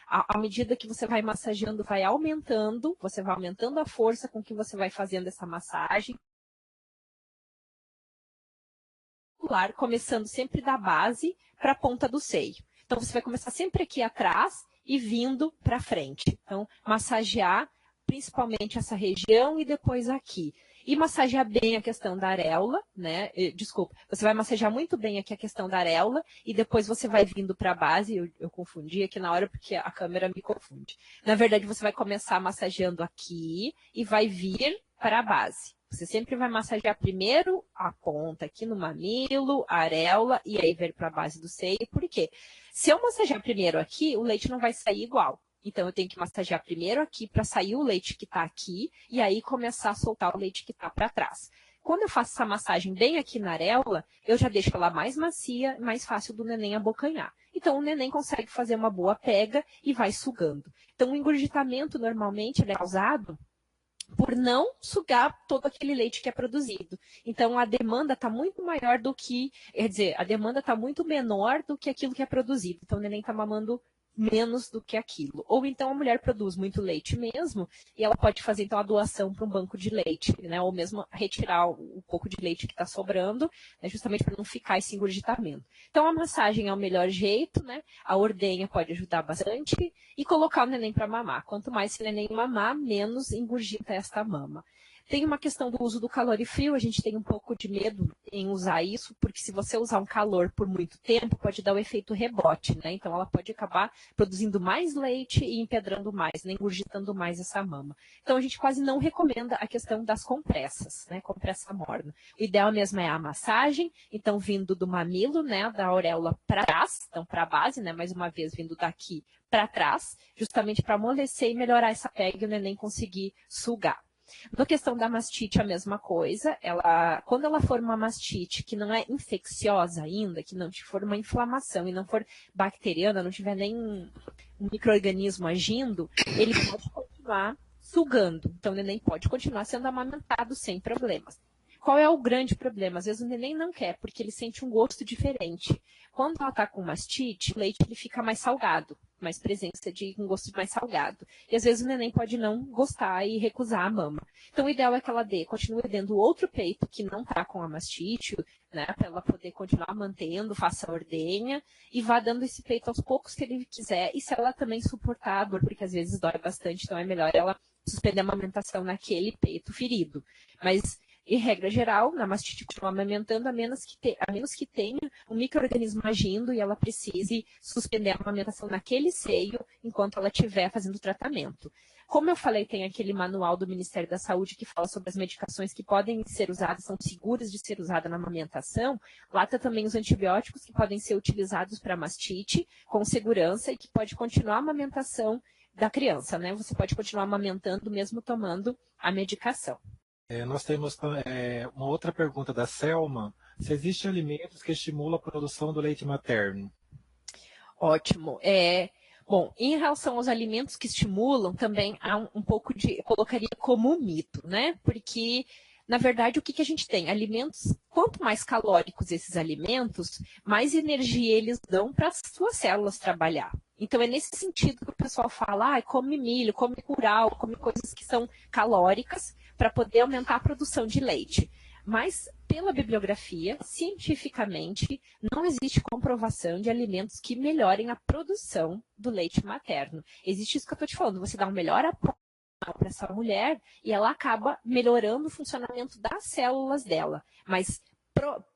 à medida que você vai massageando, você vai aumentando a força com que você vai fazendo essa massagem. Começando sempre da base para a ponta do seio. Então, você vai começar sempre aqui atrás e vindo para frente. Então, massagear principalmente essa região e depois aqui. E massagear bem a questão da areola, né? Desculpa, você vai massagear muito bem aqui a questão da areola e depois você vai vindo para a base. Eu confundi aqui na hora porque a câmera me confunde. Na verdade, você vai começar massageando aqui e vai vir para a base. Você sempre vai massagear primeiro a ponta aqui no mamilo, a areola, e aí vir para a base do seio. Por quê? Se eu massagear primeiro aqui, o leite não vai sair igual. Então, eu tenho que massagear primeiro aqui para sair o leite que está aqui, e aí começar a soltar o leite que está para trás. Quando eu faço essa massagem bem aqui na areola, eu já deixo ela mais macia, mais fácil do neném abocanhar. Então, o neném consegue fazer uma boa pega e vai sugando. Então, o engurgitamento, normalmente, ele é causado por não sugar todo aquele leite que é produzido. Então, a demanda está muito maior do que, quer dizer, a demanda está muito menor do que aquilo que é produzido. Então, o neném está mamando menos do que aquilo. Ou então a mulher produz muito leite mesmo e ela pode fazer então a doação para um banco de leite, né? Ou mesmo retirar o pouco de leite que está sobrando, né? Justamente para não ficar esse engurgitamento. Então a massagem é o melhor jeito, né? A ordenha pode ajudar bastante e colocar o neném para mamar. Quanto mais esse neném mamar, menos engurgita esta mama. Tem uma questão do uso do calor e frio, a gente tem um pouco de medo em usar isso, porque se você usar um calor por muito tempo, pode dar o efeito rebote, né? Então, ela pode acabar produzindo mais leite e empedrando mais, né? Engurgitando mais essa mama. Então, a gente quase não recomenda a questão das compressas, né? Compressa morna. O ideal mesmo é a massagem, então, vindo do mamilo, né? Da auréola para trás, então, para a base, né? Mais uma vez, vindo daqui para trás, justamente para amolecer e melhorar essa pega e o neném conseguir sugar. Na questão da mastite, a mesma coisa. Quando ela for uma mastite que não é infecciosa ainda, que não for uma inflamação e não for bacteriana, não tiver nem um micro-organismo agindo, ele pode continuar sugando. Então, o neném pode continuar sendo amamentado sem problemas. Qual é o grande problema? Às vezes o neném não quer, porque ele sente um gosto diferente. Quando ela está com mastite, o leite ele fica mais salgado, mais presença de um gosto mais salgado. E às vezes o neném pode não gostar e recusar a mama. Então o ideal é que ela continue dando outro peito que não está com a mastite, né, para ela poder continuar mantendo, faça a ordenha e vá dando esse peito aos poucos que ele quiser. E se ela também suportar a dor, porque às vezes dói bastante, então é melhor ela suspender a amamentação naquele peito ferido. Mas em regra geral, na mastite continua amamentando, a menos que tenha um micro-organismo agindo e ela precise suspender a amamentação naquele seio enquanto ela estiver fazendo o tratamento. Como eu falei, tem aquele manual do Ministério da Saúde que fala sobre as medicações que podem ser usadas, são seguras de ser usadas na amamentação. Lá está também os antibióticos que podem ser utilizados para mastite com segurança e que pode continuar a amamentação da criança, né? Você pode continuar amamentando mesmo tomando a medicação. Nós temos uma outra pergunta da Selma. Se existem alimentos que estimulam a produção do leite materno? Ótimo. Bom, em relação aos alimentos que estimulam, também há um pouco eu colocaria como um mito, né? Porque, na verdade, o que a gente tem? Alimentos, quanto mais calóricos esses alimentos, mais energia eles dão para as suas células trabalhar. Então, é nesse sentido que o pessoal fala, come milho, come curau, come coisas que são calóricas para poder aumentar a produção de leite. Mas, pela bibliografia, cientificamente, não existe comprovação de alimentos que melhorem a produção do leite materno. Existe isso que eu estou te falando, você dá um melhor apoio para essa mulher e ela acaba melhorando o funcionamento das células dela. Mas,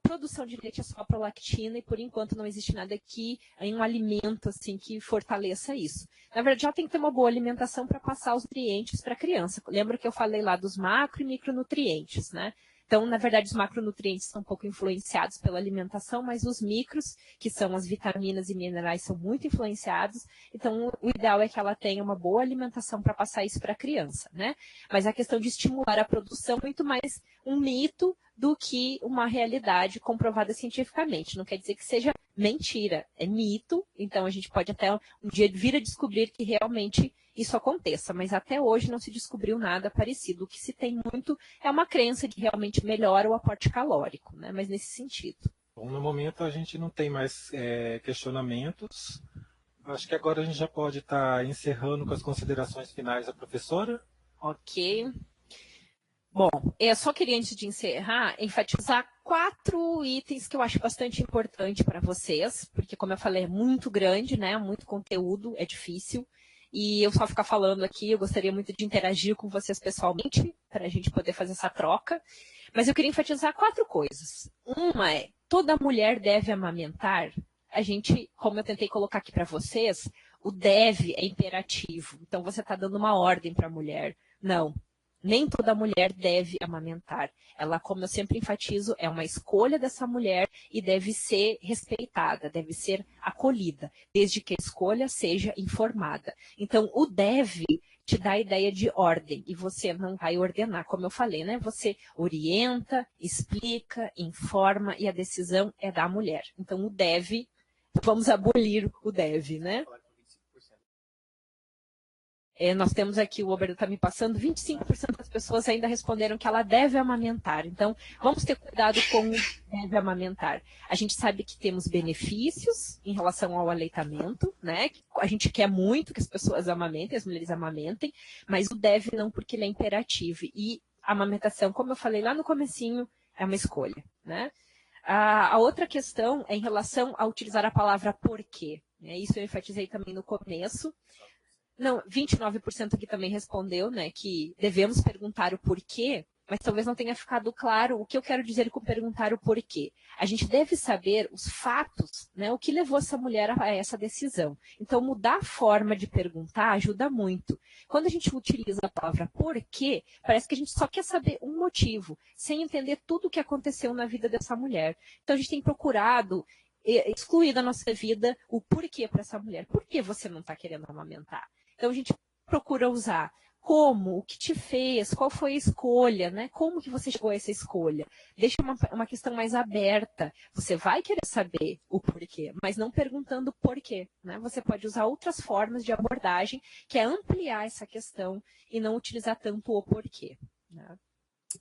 produção de leite é só a prolactina e por enquanto não existe nada aqui em um alimento assim que fortaleça isso. Na verdade, ela tem que ter uma boa alimentação para passar os nutrientes para a criança. Lembra que eu falei lá dos macro e micronutrientes, né? Então, na verdade, os macronutrientes são um pouco influenciados pela alimentação, mas os micros, que são as vitaminas e minerais, são muito influenciados. Então, o ideal é que ela tenha uma boa alimentação para passar isso para a criança, né? Mas a questão de estimular a produção é muito mais um mito do que uma realidade comprovada cientificamente. Não quer dizer que seja mentira, é mito. Então, a gente pode até um dia vir a descobrir que realmente isso aconteça, mas até hoje não se descobriu nada parecido. O que se tem muito é uma crença de que realmente melhora o aporte calórico, né? Mas nesse sentido. Bom, no momento a gente não tem mais questionamentos. Acho que agora a gente já pode estar encerrando com as considerações finais da professora. Ok. Bom, eu só queria, antes de encerrar, enfatizar 4 itens que eu acho bastante importante para vocês, porque, como eu falei, é muito grande, né? Muito conteúdo, é difícil. E eu só ficar falando aqui, eu gostaria muito de interagir com vocês pessoalmente, para a gente poder fazer essa troca. Mas eu queria enfatizar 4 coisas. Uma é, toda mulher deve amamentar. A gente, como eu tentei colocar aqui para vocês, o deve é imperativo. Então, você está dando uma ordem para a mulher. Não. Nem toda mulher deve amamentar. Ela, como eu sempre enfatizo, é uma escolha dessa mulher e deve ser respeitada, deve ser acolhida, desde que a escolha seja informada. Então, o deve te dá a ideia de ordem e você não vai ordenar, como eu falei, né? Você orienta, explica, informa e a decisão é da mulher. Então, o deve, vamos abolir o deve, né? Nós temos aqui, o Oberto está me passando, 25% das pessoas ainda responderam que ela deve amamentar. Então, vamos ter cuidado com o deve amamentar. A gente sabe que temos benefícios em relação ao aleitamento, né? A gente quer muito que as pessoas amamentem, as mulheres amamentem, mas o deve não, porque ele é imperativo. E a amamentação, como eu falei lá no comecinho, é uma escolha, né? A outra questão é em relação a utilizar a palavra porquê. Isso eu enfatizei também no começo. Não, 29% aqui também respondeu, né, que devemos perguntar o porquê, mas talvez não tenha ficado claro o que eu quero dizer com perguntar o porquê. A gente deve saber os fatos, né, o que levou essa mulher a essa decisão. Então, mudar a forma de perguntar ajuda muito. Quando a gente utiliza a palavra porquê, parece que a gente só quer saber um motivo, sem entender tudo o que aconteceu na vida dessa mulher. Então, a gente tem procurado excluir da nossa vida o porquê para essa mulher. Por que você não está querendo amamentar? Então, a gente procura usar como, o que te fez, qual foi a escolha, né? Como que você chegou a essa escolha? Deixa uma questão mais aberta. Você vai querer saber o porquê, mas não perguntando porquê, né? Você pode usar outras formas de abordagem, que é ampliar essa questão e não utilizar tanto o porquê, né?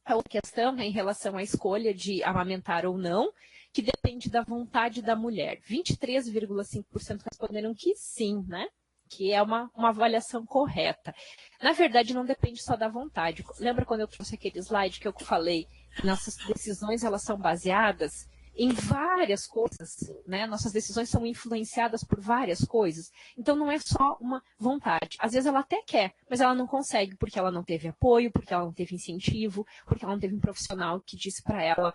A outra questão é em relação à escolha de amamentar ou não, que depende da vontade da mulher. 23,5% responderam que sim, né? Que é uma avaliação correta. Na verdade, não depende só da vontade. Lembra quando eu trouxe aquele slide que eu falei que nossas decisões elas são baseadas em várias coisas, né? Nossas decisões são influenciadas por várias coisas. Então, não é só uma vontade. Às vezes ela até quer, mas ela não consegue porque ela não teve apoio, porque ela não teve incentivo, porque ela não teve um profissional que disse para ela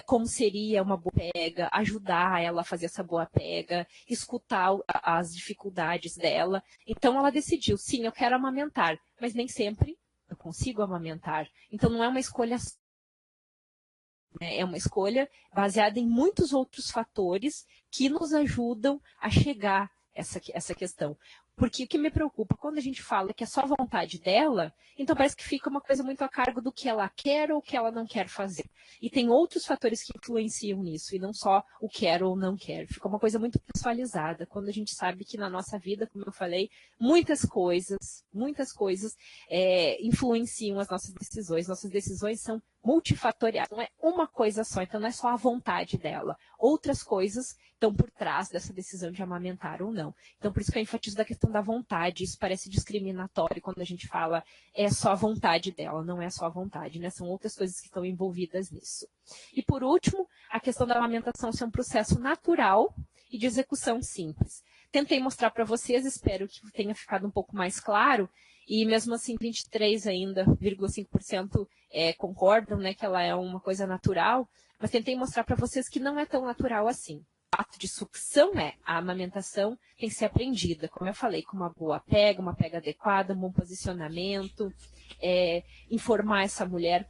como seria uma boa pega, ajudar ela a fazer essa boa pega, escutar as dificuldades dela. Então, ela decidiu, sim, eu quero amamentar, mas nem sempre eu consigo amamentar. Então, não é uma escolha. É uma escolha baseada em muitos outros fatores que nos ajudam a chegar a essa questão. Porque o que me preocupa, quando a gente fala que é só vontade dela, então parece que fica uma coisa muito a cargo do que ela quer ou o que ela não quer fazer. E tem outros fatores que influenciam nisso, e não só o quer ou não quer. Fica uma coisa muito pessoalizada, quando a gente sabe que na nossa vida, como eu falei, muitas coisas influenciam as nossas decisões. Nossas decisões são multifatoriais, não é uma coisa só, então não é só a vontade dela. Outras coisas estão por trás dessa decisão de amamentar ou não. Então, por isso que eu enfatizo da questão da vontade. Isso parece discriminatório quando a gente fala é só a vontade dela, não é só a vontade, né? São outras coisas que estão envolvidas nisso. E por último, a questão da amamentação ser um processo natural e de execução simples. Tentei mostrar para vocês, espero que tenha ficado um pouco mais claro, e mesmo assim 23 ainda, 0,5% concordam, né, que ela é uma coisa natural, mas tentei mostrar para vocês que não é tão natural assim. O ato de sucção a amamentação tem que ser aprendida, como eu falei, com uma pega adequada, um bom posicionamento, informar essa mulher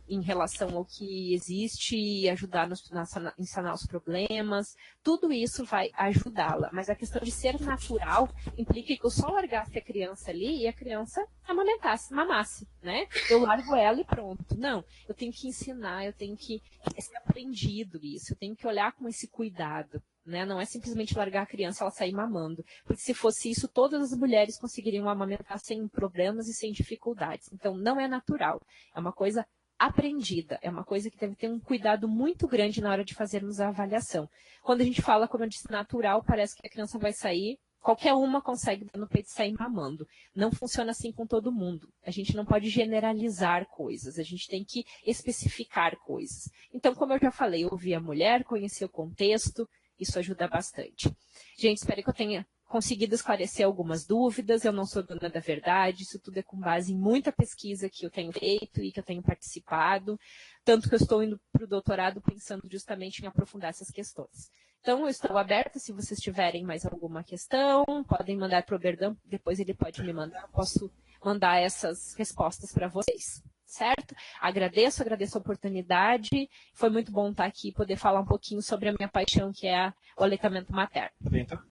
em relação ao que existe e ajudar a sanar os problemas, tudo isso vai ajudá-la. Mas a questão de ser natural implica que eu só largasse a criança ali e a criança amamentasse, mamasse, né? Eu largo ela e pronto. Não, eu tenho que ensinar, eu tenho que ser aprendido isso, eu tenho que olhar com esse cuidado. Né? Não é simplesmente largar a criança e ela sair mamando. Porque se fosse isso, todas as mulheres conseguiriam amamentar sem problemas e sem dificuldades. Então, não é natural. É uma coisa aprendida. É uma coisa que deve ter um cuidado muito grande na hora de fazermos a avaliação. Quando a gente fala, como eu disse, natural, parece que a criança vai sair, qualquer uma consegue dar no peito e sair mamando. Não funciona assim com todo mundo. A gente não pode generalizar coisas. A gente tem que especificar coisas. Então, como eu já falei, ouvir a mulher, conhecer o contexto, isso ajuda bastante. Gente, espero que eu tenha conseguido esclarecer algumas dúvidas. Eu não sou dona da verdade, isso tudo é com base em muita pesquisa que eu tenho feito e que eu tenho participado, tanto que eu estou indo para o doutorado pensando justamente em aprofundar essas questões. Então, eu estou aberta, se vocês tiverem mais alguma questão, podem mandar para o Berdão, depois ele pode me mandar, eu posso mandar essas respostas para vocês. Certo? Agradeço a oportunidade. Foi muito bom estar aqui e poder falar um pouquinho sobre a minha paixão, que é o aleitamento materno. Tá bem, tá?